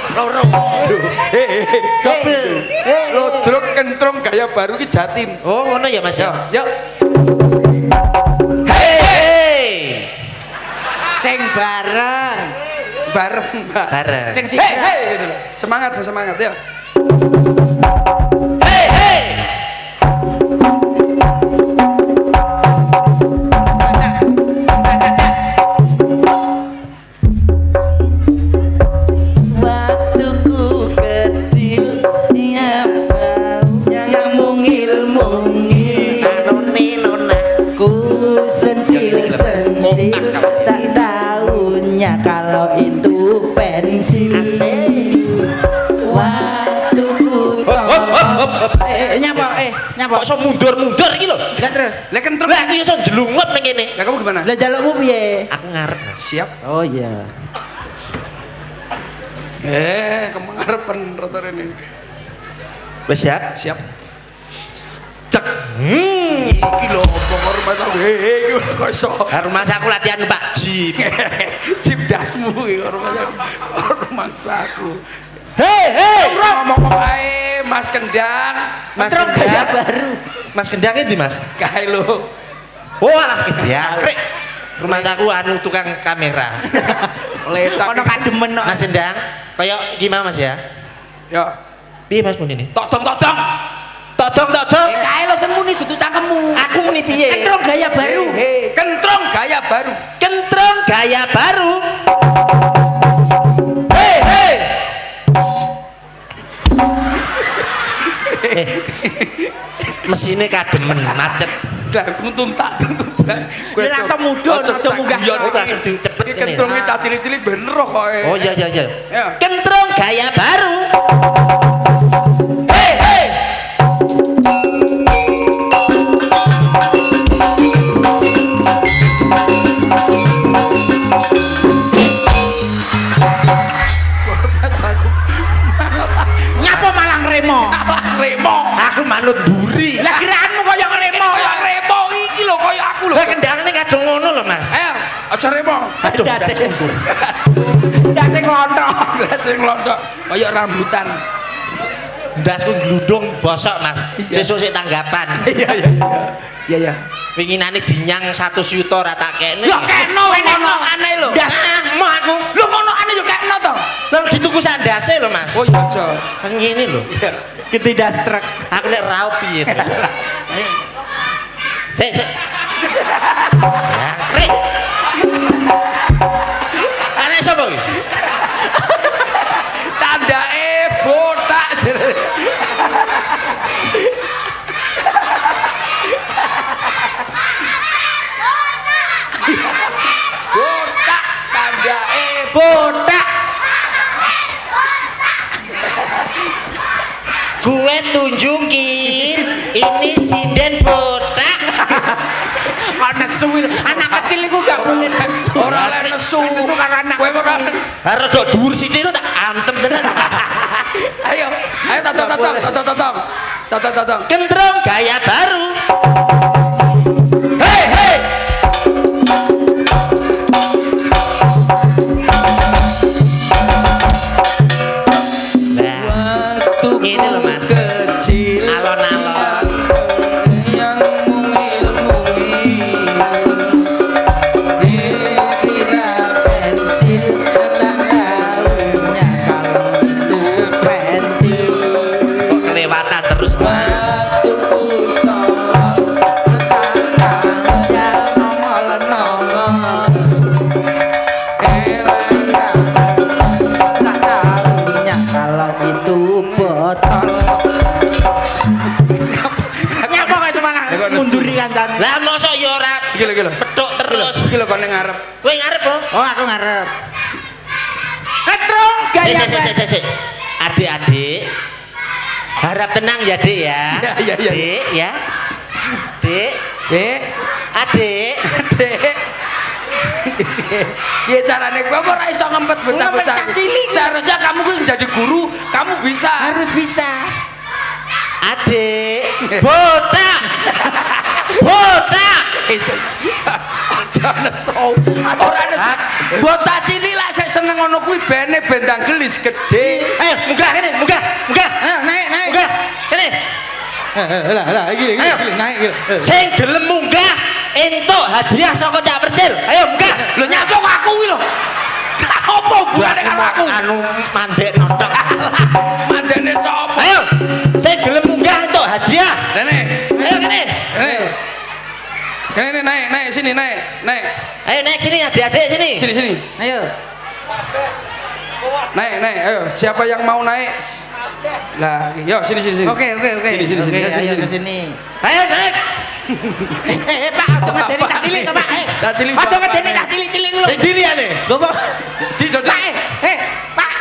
Loro. Lodrok kentrong gaya baru ki Jatim. oh ngono ya Mas ya Yuk. hei Sing bareng. Bareng, Mbak. bareng Sing Hei, hei gitu. Semangat, semangat ya. hei Waktuku kecil yang mungil-mungil ku sentil-sentil tak tahunya kalau itu pensil waktuku Nyapa. kok iso mundur iki lho Lah terus. Lah kentrong. lah aku iso jelungup ning kene Lah kamu gimana? Lah jalukmu piye? aku ngarep Mas Siap. Oh iya. Kamu ngarepen rotor ini. wis siap Siap. cek Iki lho apa rumah aku. Iki kok iso. rumah aku latihan Pak Jip Cip dasmu iki rumah aku. Rumah aku. hei Ngomong ae Mas Kendang. Mas Truk gaya Kendang baru. Mas Kendang ini Mas Kae lho. oh alah ya krek rumah aku anu tukang kamera Letak. Ono kademen kok. Mas Kendang kaya gimana Mas ya Ya. piye Mas mun ini Todong. todong Kae lo semuni dudu cangkemmu. aku muni piye Kentrong gaya baru. Kentrong gaya baru. kentrong gaya baru hei mesinnya kademen macet Lah tuntun tak. Ya langsung mudhun, aja munggah. Oh, langsung dicepet Iki kene. kentrong iki cacili-cili ben roh kok. oh iya Ya. kentrong gaya baru hei Mas aku Nyapa malang remo. remo. aku manut buri Lah gerakanmu koyo ngremo. Kaya remo iki lho kaya aku lho. lah kendangane kadung ngono lho Mas Ayo, aja remo. aduh Dase. Dase nglonthok. Dase sing nglonthok kaya rambutan. Ndasku gludung bosok Mas. Sesuk sik tanggapan. Iya iya iya. Iya iya. Winginane dinyang 100 yuta ora tak kene. Lho keno ngono aneh lho. Ndas mau aku. Lho ngono aneh yo keno to. Lah dituku sak ndase lho Mas. Oh iya aja. Kan ngene lho. Ketindas truk. Aku nek raup piye. Sik sik. Ya, krik. Aneh sapa iki? Tandake botak jere. Botak tandake Botak. Gue tunjukin ini sinden botak. Kok nesu itu? Anak kecil itu gak boleh nesu. ora oleh nesu. Nesu karo anak Kowe ora. Harus dok dhuwur sithik tak antem tenan. Ayo, ayo totong. Kendrong gaya baru. Hei hei. Nah, ini loh Mas. Kecil Alon-alon. yang mungil-mungil Kira pensil kena daunnya kalau itu pentil. Kok kelewatan terus Mas. Batu putol tetangga nongol-nongol. Tak tahunya kalau itu botol. Nyapa kok itu malah munduri kancane. Lah mosok ya ora iki lho petuk terus. iki lho kon ning ngarep Kowe ngarep kok. Oh, aku ngarep. Ketrung gaya. Sik. Adik-adik. Harap tenang ya, Dik ya. Iya. Dik ya. Dik, Dek adik. Dek ya carane kowe ora iso ngempet bocah-bocah Ngempet cilik. seharusnya kamu kuwi menjadi guru kamu bisa Harus bisa. Adik. Botak. Botak. aja nesu ora nesu bocah cilik lak sik seneng ngono kuwi bene bendang gelis gede Ayo, munggah kene, munggah. Ayo naik. Munggah. Kene. Lah iki Ayo. naik iki. Sing gelem munggah entuk hadiah saka Cak Percil. Ayo munggah. lho nyapa kok aku kuwi lho apa hubungane karo aku Anu mandek nonton. mandene tok apa Ayo, sing gelem munggah entuk hadiah. Rene Ayo kene. Kene naik sini naik Ayo naik sini adik-adik sini. sini Ayo. naik ayo siapa yang mau naik lah yo sini Oke. Sini. Ayo ke sini. Ayo naik. Pak, aja ngedeni tak cilik to, Pak. Tak cilik, Aja Pak. ngedeni tak cilik-cilik lho. Sing diliane. Gopo. di dodok Pak, Pak.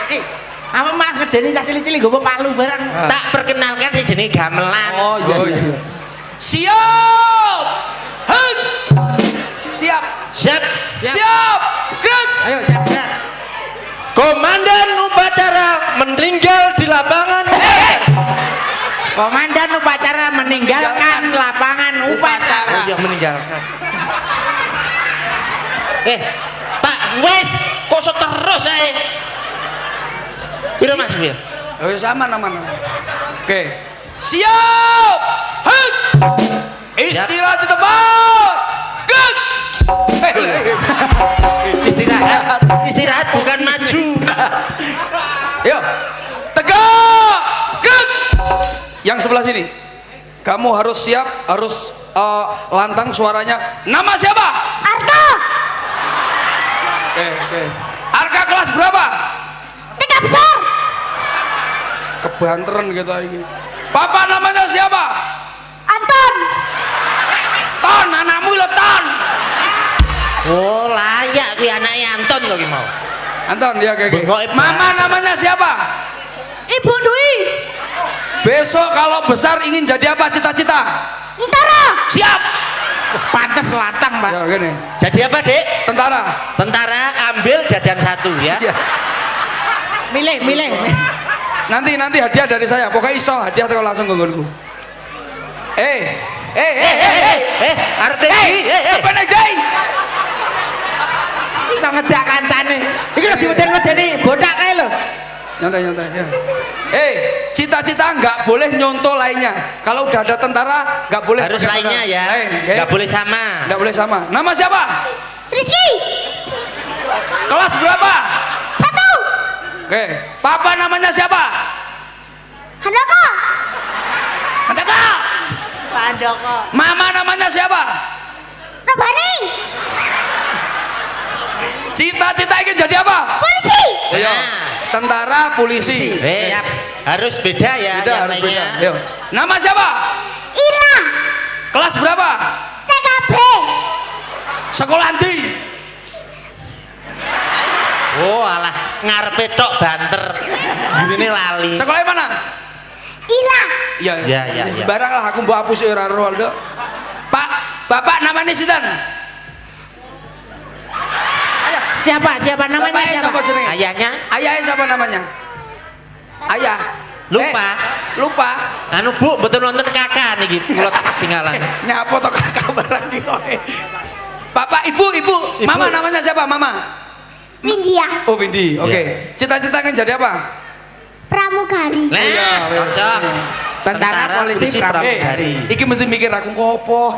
Apa malah ngedeni tak cilik-cilik gopo palu barang. Tak perkenalkan di sini gamelan. oh iya siap hei siap Siap. gerak Ayo siap. Komandan upacara meninggal di lapangan. Komandan upacara meninggalkan lapangan upacara. Oh iya meninggalkan. Pak, wes kok so terus ae. Piro Mas Pir? oh sama oke siap hei istirahat di tempat gerak Istirahat bukan maju. Yuk, tegak, gerak. Yang sebelah sini, kamu harus siap, harus lantang suaranya. Nama siapa? Arka, Oke. Arka kelas berapa? 3 besar. Kebanteran gitu lagi. Papa namanya siapa? Anton, Ton, anakmu lo Ton. Oh, layak kuwi anake Anton kok ki mau. Anton, ya kayak Bengoke Mama namanya siapa? Ibu Dwi, Besok kalau besar ingin jadi apa cita-cita? Tentara, Siap. Pantes latang, Pak. Ya gini. Jadi apa, Dek? Tentara. Tentara ambil jajan 1 ya. Ya. Milih. Nanti hadiah dari saya. Pokoknya iso hadiah kalau langsung nggonku. Arep iki. Apa nek dai? Iso ngejak kancane. Iki lho diweden-wedeni botak kae lho. Nyantai ya. Cita-cita nggak boleh nyontoh lainnya. Kalau udah ada tentara nggak boleh Harus pakai lainnya tentara. ya. Lain, Nggak boleh sama. Nggak boleh sama. Nama siapa? Rizky. Kelas berapa? 1. Oke. Papa namanya siapa? Handoko. Handoko. Pandoko. Mama namanya siapa? Robani. Cita-cita ingin jadi apa? Polisi. Ayo. Tentara, polisi. Harus beda ya. Beda, yang harus lainnya. beda. Ayo. Nama siapa? Ira. Kelas berapa? TKB. Sekolah ndi? Oh alah ngarepe tok banter. Ini lali. Sekolah mana? Ila. Ya, ya. Sembarang lah aku mbok hapus ora Ronaldo. Pak, Bapak namanya sinten? Siapa namanya Bapaknya siapa? siapa jenenge? Ayahnya Ayahnya siapa namanya? Ayah. lupa. Lupa. Anu Bu, betul nonton kakak niki kula ketinggalan. Nyapa to kakak barang di kowe. Bapak, ibu. Mama namanya siapa? Mama. Windia. Oh, Windy. Oke. Cita-cita ingin jadi apa? Pramugari. Nah, cocok. Tentara, polisi, pramugari. Iki mesti mikir aku ngopo.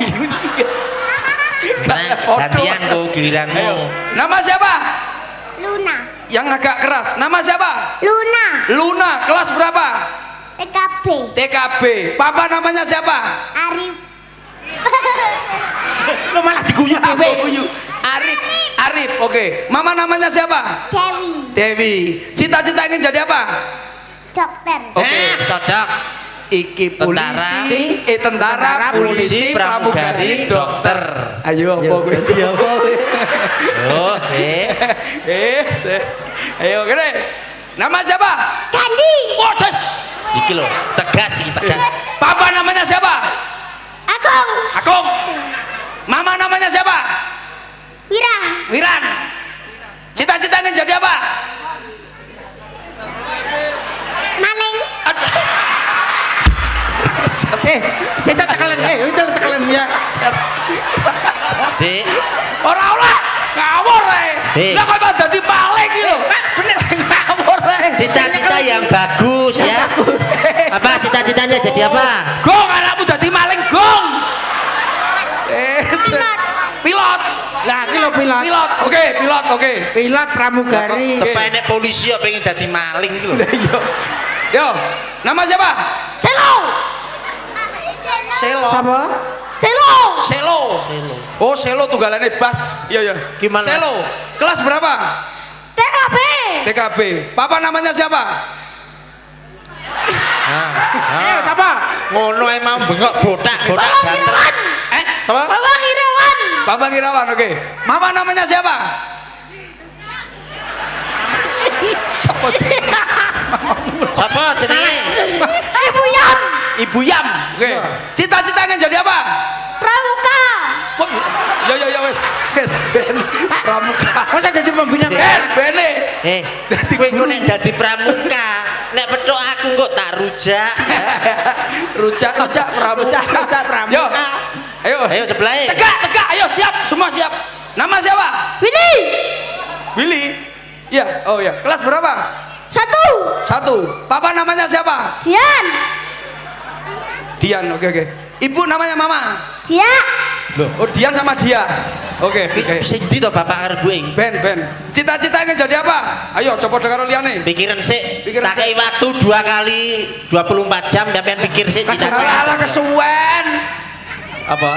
Nah, gantian tuh giliranmu. Nama siapa? Luna. Yang agak keras. Nama siapa? Luna. Luna. Kelas berapa? TKB. TKB. Papa namanya siapa? Arif. Lo malah diguyu Apa guyu? Arif. Oke. Mama namanya siapa? Dewi. Dewi. Cita-cita ingin jadi apa? Dokter. Oke. Cocok. Iki Tentara. polisi, tentara, polisi, pramugari, dokter. Ayo apa kowe? Iya apa kowe? Oh, Yes. Ayo kene. Nama siapa? Gandhi. Woses. iki lho, tegas iki tegas. Papa namanya siapa? Agung. Agung. Mama namanya siapa? Wira. Wiran. Cita-cita ingin jadi apa? Maling. Sesat tekelen, itu tekelen ya. Dik, Ora olah. Ngawur ae. Hei. Lah kok dadi paling iki lho. Bener ngawur ae. cita-cita yang bagus ya. Apa cita-citanya jadi apa? Gong anakmu dadi maling, gong. Pilot. Lah iki lho pilot. Pilot. Oke, pilot. Oke. Pilot pramugari. Tepene polisi ya pengen dadi maling iki lho. Yo. Nama siapa? Selo. Selo. Siapa? Selo. Selo. Oh, Selo tunggalannya bas. Iya. Gimana? Selo. Kelas berapa? TKB. TKB. Papa namanya siapa? Ayo siapa? Ngono ae mau bengok botak Bambang banter. Irawan. Apa? Bambang Irawan. Bambang Irawan. Oke. Mama namanya siapa? Siapa jenenge? Sapa jenenge? Ibu Yam. Ibu Yam. Oke. Cita-cita ingin jadi apa? Pramuka. Wah, ya wes. Ben. Pramuka. Masa jadi pembina Bene. Kowe engko nek dadi pramuka, nek petuk aku kok tak rujak. Rujak pramuka. Rujak pramuka. Yo. Ayo sebelah. Tegak, ayo siap, semua siap. Nama siapa? Willy. Willy. Iya, oh ya. Kelas berapa? 1. Papa namanya siapa? Dian. Dian, oke. Ibu namanya Mama. Dia. Oh, Dian sama dia. Oke. Sing ndi to bapak karo Bu ing? Ben. Cita-cita ingin jadi apa? Ayo coba dengar liane. Pikiran sik. Pikiran Tak kei waktu 2 kali 24 jam sampean pikir sik cita-cita. Alah kesuwen. Apa?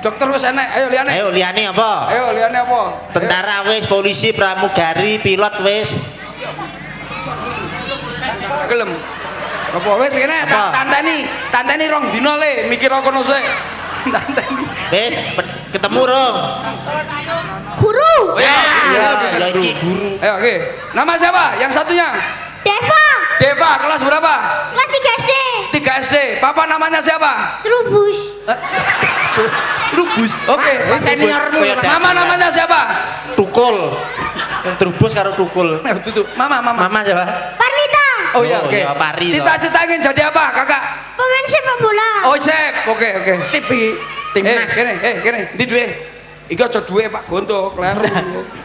Dokter wis enek. Ayo liane. Ayo liyane apa? Ayo liane apa? Tentara wis, polisi, pramugari, pilot wis. Gelem. Apa wis kene Apa? tanteni rong dina le mikir kono sik. Tanteni. Wis ketemu rong. Guru. Oh, ya iki guru. Ayo, oke. Nama siapa? Yang satunya? Deva. Kelas berapa? Kelas 3 SD. 3 SD. Papa namanya siapa? Trubus. Rubus. Oke. Seniormu. Mama namanya siapa? Tukul. Yang trubus karo tukul. Tutup. Mama. Mama siapa? Parnita. Oh iya, Oh, oke. iya, Pari, toh. Cita-cita ingin jadi apa, Kakak? Pemain sepak bola. Oh, sip. Oke. Sip iki. Timnas. Kene. Ndi duwe? Iki aja duwe Pak Gonto, kleru.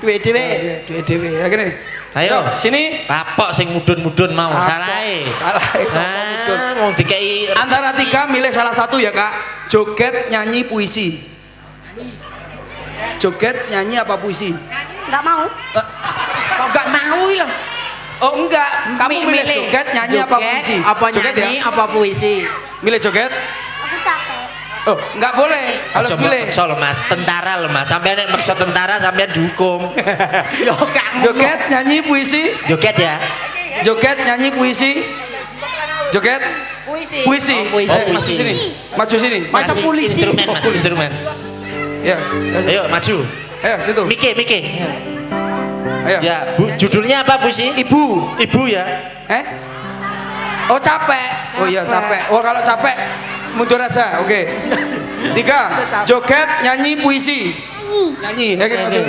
Duwe dhewe. Duwe dhewe. Ya kene. Ayo sini. kapok sing mudun-mudun mau salahe. Salahe sapa mudun. Mau dikei Antara 3 milih salah satu ya Kak. Joget, nyanyi, puisi. Joget, nyanyi apa puisi? Enggak mau. Kok gak mau lho? Oh enggak, kamu milih joget, nyanyi apa puisi? Apa Joget nyanyi, ya? apa puisi? Milih joget? Aku capek. Oh, enggak boleh. Harus Coba pilih. maksa lho Mas, tentara lho Mas. Sampeyan nek maksa tentara sampeyan dihukum. Yo gak Joget, nyanyi, puisi. Joget ya. Joget, nyanyi, puisi. Joget, puisi. puisi. Oh, puisi. Maju sini. Maju sini. Masa Masih polisi? Instrumen Mas, instrumen. Ya. Ayo maju. Ayo situ. Mike. Ayo. Ya, Bu, judulnya apa Bu sih? Ibu. Ibu ya. Oh capek. Oh iya capek. Oh kalau capek mundur aja. Oke. 3. Joget, nyanyi, puisi. Nyanyi. Nyanyi. Ya kita masuk.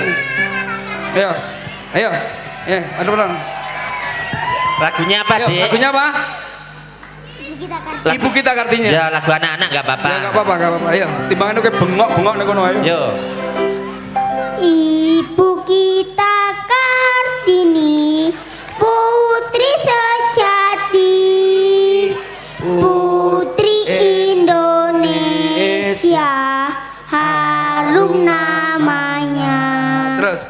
Ayo. Ayo. Ada pelan. Lagunya apa, Ayo, Dek? lagunya apa? Kita kan. Ibu kita Kartini. Ya, lagu anak-anak enggak apa-apa. Ya enggak apa-apa, enggak apa-apa. Ayo, timbangan oke bengok-bengok nek kono ayo. Yo. Ibu kita Kartini, putri sejati, putri Indonesia, harum namanya. Terus.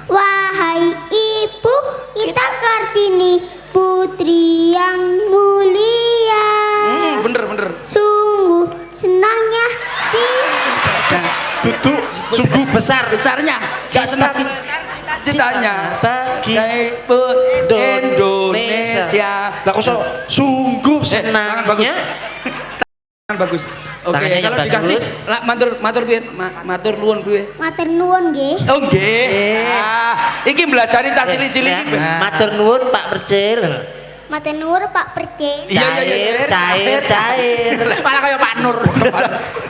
Wahai ibu kita Kartini, putri yang mulia, Bener. sungguh senangnya Duduk sungguh besar. Besarnya. Jangan senang. Citanya Bagi Indonesia. Lah kok so sungguh tangan bagus. senangnya. Tangan bagus. Oke, Tangannya yang kalau dikasih bagus. matur piye? Matur nuwun piye? matur nuwun nggih. Oh nggih. Iki belajari cah cilik-cilik Ya, iki. matur nuwun Pak Percil. Matur nuwun Pak Perce. Iya. Cair. Malah kayak Pak Nur.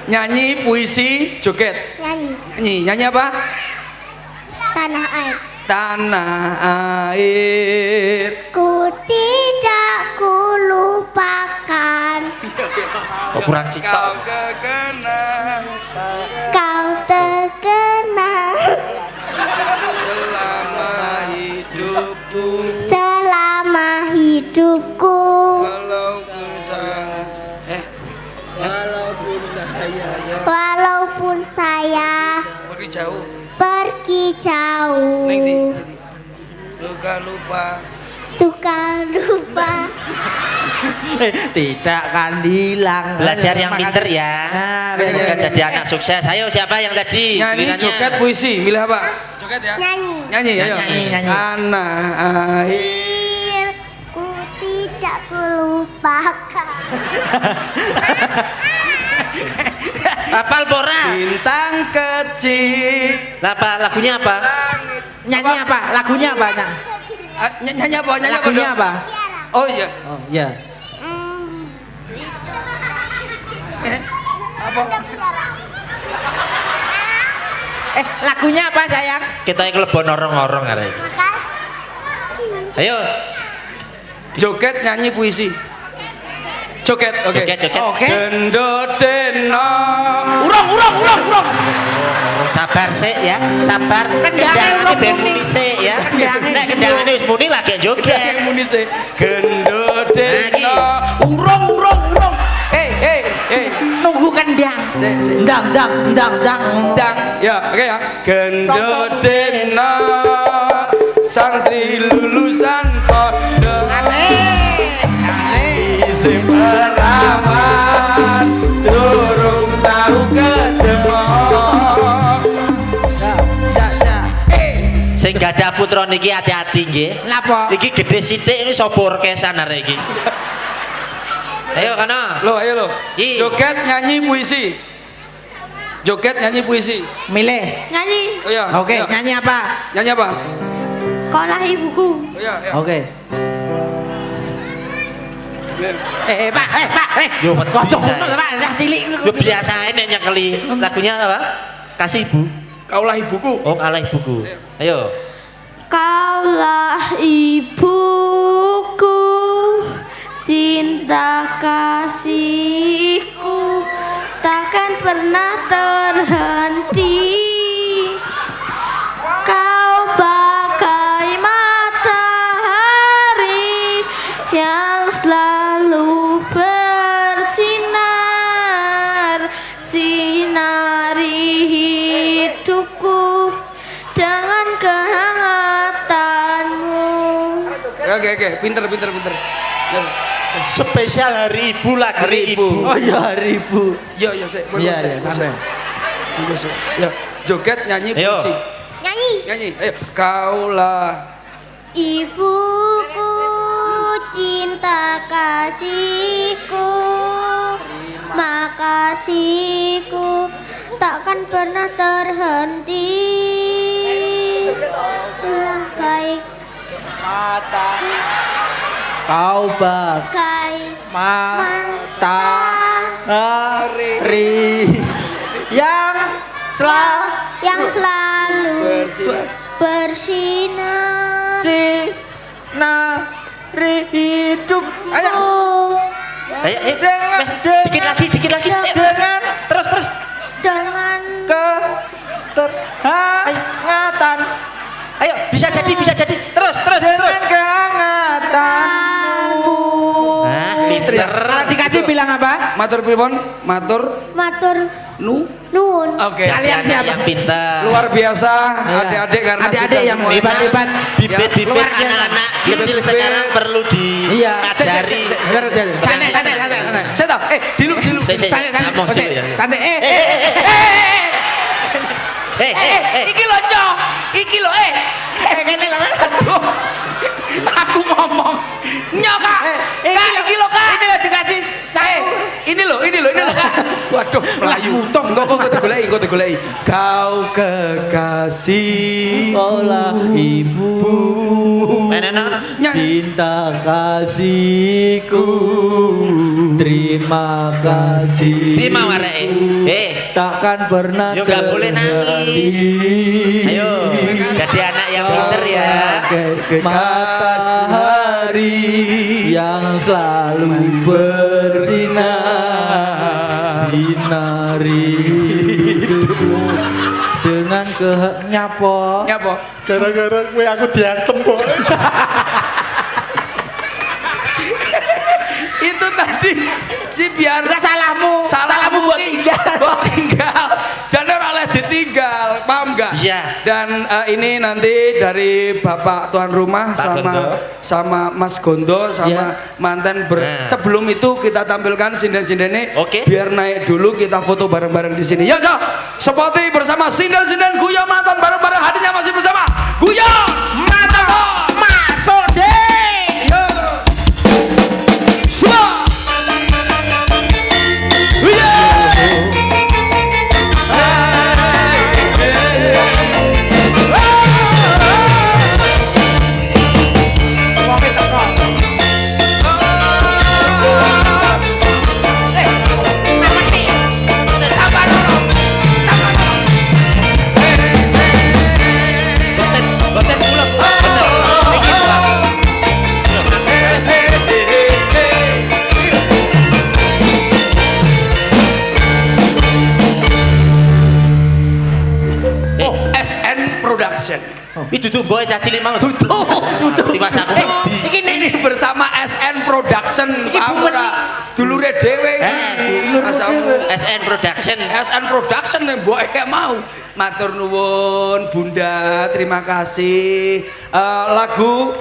Nyanyi, puisi, joget. Nyanyi apa? Tanah air. Tanah air. Ku tidak kulupakan Kok kurang cita. Kau kekenang kau terkenal selama hidupku. selama hidupku. Walaupun saya Pergi jauh. pergi jauh, Luka lupa. tukang lupa. Tidak kan hilang. Belajar yang pinter ya. Nah, Semoga jadi anak sukses. Ayo siapa yang tadi? Nyanyi, Pilihannya? joget, puisi. Milih apa? Joget ya. Nyanyi. Nyanyi, ayo. Nyanyi. Tanah air. Ku tidak kulupakan. Apal Bora. Bintang kecil. Apa lagunya apa? Nyanyi apa? Lagunya apa? Nak? Nyanyi apa? Nyanyi apa? Lagunya dong? apa? Oh iya. Oh, iya. Apa? Lagunya apa, sayang? Kita yang lebon orong-orong hari ini. Ayo. Joget, nyanyi, puisi. Joget, oke. Joget. Oke. Gendodeno. Urung. Sabar sih ya, sabar. Kendangnya Kendangnya urung ben muni. muni sih ya. Kendangnya Nek kendangane wis muni lagi joget. Munise. Gendodeno. Urung. Hey. Nunggu kendang. Ndang. Dang. Ya, oke ya. Gendodeno. Santri lulusan pondok. Isi perawan durung tahu ketemu. Sing gadah putra niki hati-hati nggih. Napa? Iki gede sithik ini sapa orkesan arek iki. Ayo kana. Lo, ayo lo. Iya. Joget, nyanyi, puisi. Joget, nyanyi, puisi. Milih. Nyanyi. Oh iya. Oke, ayo. nyanyi apa? Nyanyi apa? Sekolah ibuku. Oh iya. Oke. Pak. Yo, Kocok ngono lho, Pak. Cah cilik. Yo biasae nek nyekeli. Lagunya apa? Kasih Ibu. Kaulah ibuku. Oh, kalah ibuku. Ayo. Kaulah ibuku, cinta kasihku takkan pernah terhenti. Oke, pinter. Ya. Spesial hari ibu lagi Hari Ibu. Oh iya hari ibu. Yo, sik, Iya, santai. Ya, joget nyanyi Ayo. puisi. Nyanyi. Ayo, kaulah Ibuku cinta kasihku, makasihku takkan pernah terhenti. Bagai Mata kau bagai matahari yang yang selalu bersinar. sinari hidup. Ayo. Ayo, dikit lagi. Dengan Terus. dengan Kehangatan Ayo, bisa jadi. Terus. dengan kehangatanmu. Nah, pinter. Kalau dikasih bilang apa? matur pripun? Matur matur nu. nuwun. Oke. Kalian siapa? Yang pinter. Luar biasa adik-adik karena Adik-adik sudah yang semuanya- hebat-hebat. Bibit-bibit Luar biasa. anak-anak kecil Bibit-bibit. sekarang perlu Iya. diajari. Santai. Saya tahu. Diluk. Santai. Ngomong dulu ya. Santai. Iki lho, Nyok. Iki lho, Kene lho. Aduh. Aku ngomong. Nyok, Kak. Kak, iki lho, Kak. Ini lho dikasih saya. Ini lho, Kak. Waduh, melayu. Kok digoleki. Kau kekasih. Kaulah ibu, cinta kasihku, terima kasih. Di mau areke. Takkan pernah Yo nggak boleh nangis. Ayo, jadi anak yang pinter ya. Matahari yang selalu bersinar, sinari hidupku dengan nyapo. Nyapa? Gara-gara gue aku diantem kok. Itu tadi si biar Salahmu buat tinggal. Jangan ora oleh ditinggal, paham enggak? Iya. Dan ini nanti dari Bapak tuan rumah Pak Gondo. sama Mas Gondo sama mantan Nah. sebelum itu kita tampilkan sinden-sindene. Oke. Biar naik dulu kita foto bareng-bareng di sini. Ya, Cok. Seperti bersama sinden-sinden Guyon Mantan bareng-bareng hadirnya masih bersama Guyon Mantan. masuk deh. Semua. Boten pulang. Bener. Iki pulang. Oh, SN Production. Iki dudu boy caci lima. Tutup. Tiwas aku. Ini bersama SN Production. Paham ora? Dulure dhewe. SN Production. SN Production yang mbok mau. Matur nuwun Bunda, terima kasih. Lagu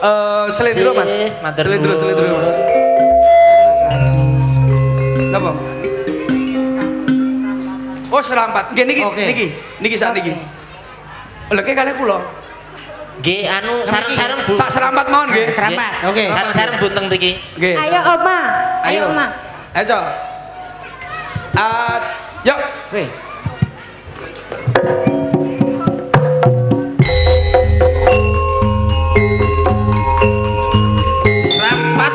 Selendro Mas. Matur Selendro nuwun. Mas. Napa? Oh, serampat. Nggih niki sak niki. Lha ki kalih kula. Nggih anu sareng-sareng Bu. Sak serampat mawon nggih. Serampat. Oke. Sareng-sareng bunteng mriki. Nggih. Ayo Oma. Ayo Oma. Ayo. Yuk. Weh. Serampat.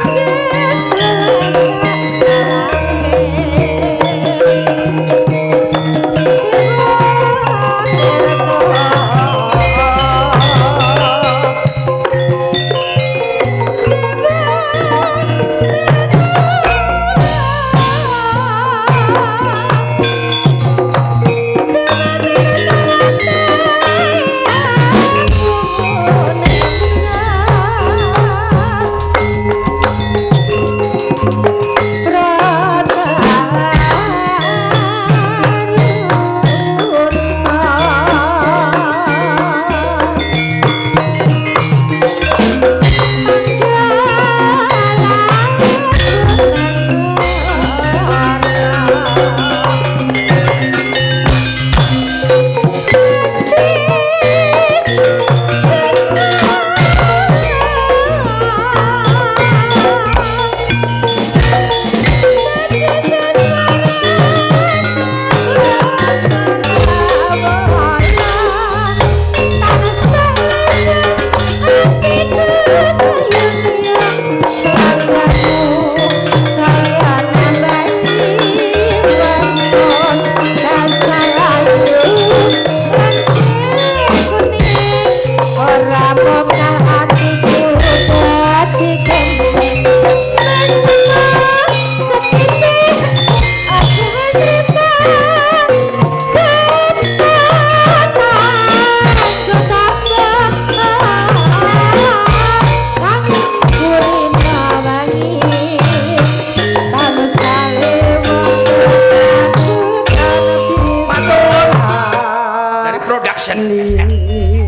Production.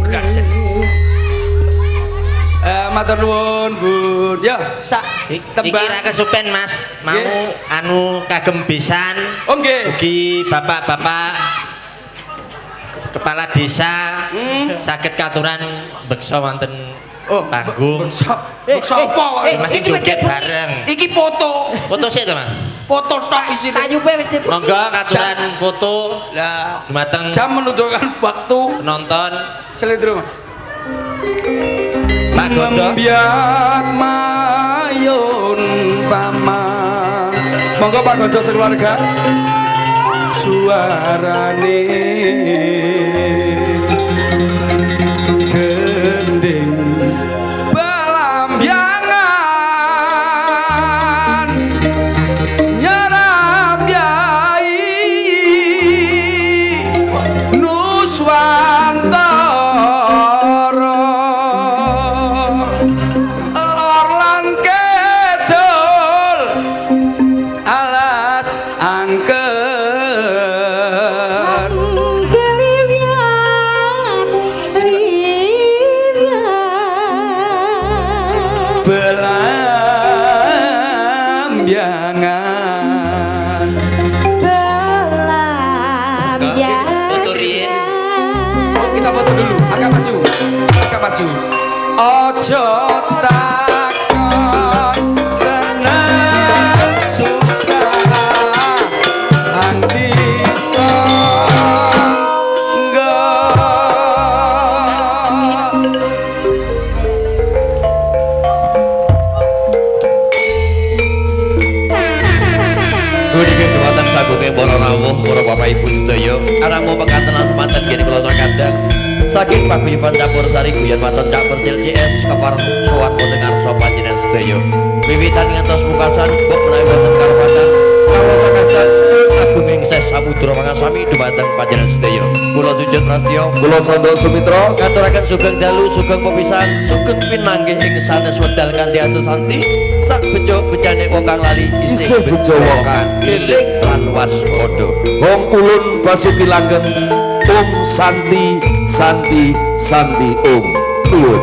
Production. Matur nuwun, Bun. Ya, sak Iki tembang. ra kesupen Mas, mau Nggih. anu kagem besan. Oh nggih. Ugi bapak-bapak kepala desa saged katuran beksa wonten panggung. Beksa apa kok? Mas joget bareng. Iki foto. Foto sik to, Mas. Foto tok isine. Tayupe wis di Monggo katuran foto Lah, dumateng jam menunjukkan waktu. penonton Selendro, Mas. Pak Gondo. Biar mayun paman. Monggo Pak Gondo sekeluarga. Suarane gending belambyangan nyeram yai Nuswantara lor lan kidul alas angker belambyangan Foto riyen. oh, kita foto dulu agak maju ojo takon seneng susah anti Niki dumateng sagunge para rawuh, para bapak ibu sedaya. Anamu pekaten semanten gini kula sakandang. Saking paguyuban dapur sari guyon maton Cak Percil CS kepareng sowan wonten ngarsa panjenengan sedaya. Wiwitan ngantos pungkasan kok menawi wonten kalepatan kawula sakandang agunging ses samudra mangasami dumateng panjenengan sedaya. Kula sujud prastya, kula sandha sumitra ngaturaken sugeng dalu, sugeng pepisahan, sugeng pinanggih ing sanes wedal kanthi asesanti. Sak bejo bejane wong kang lali isih bejo wong kang eling lan waspada. Wong ulun basuki langgeng Om Santi Santi Santi Om Nuwun.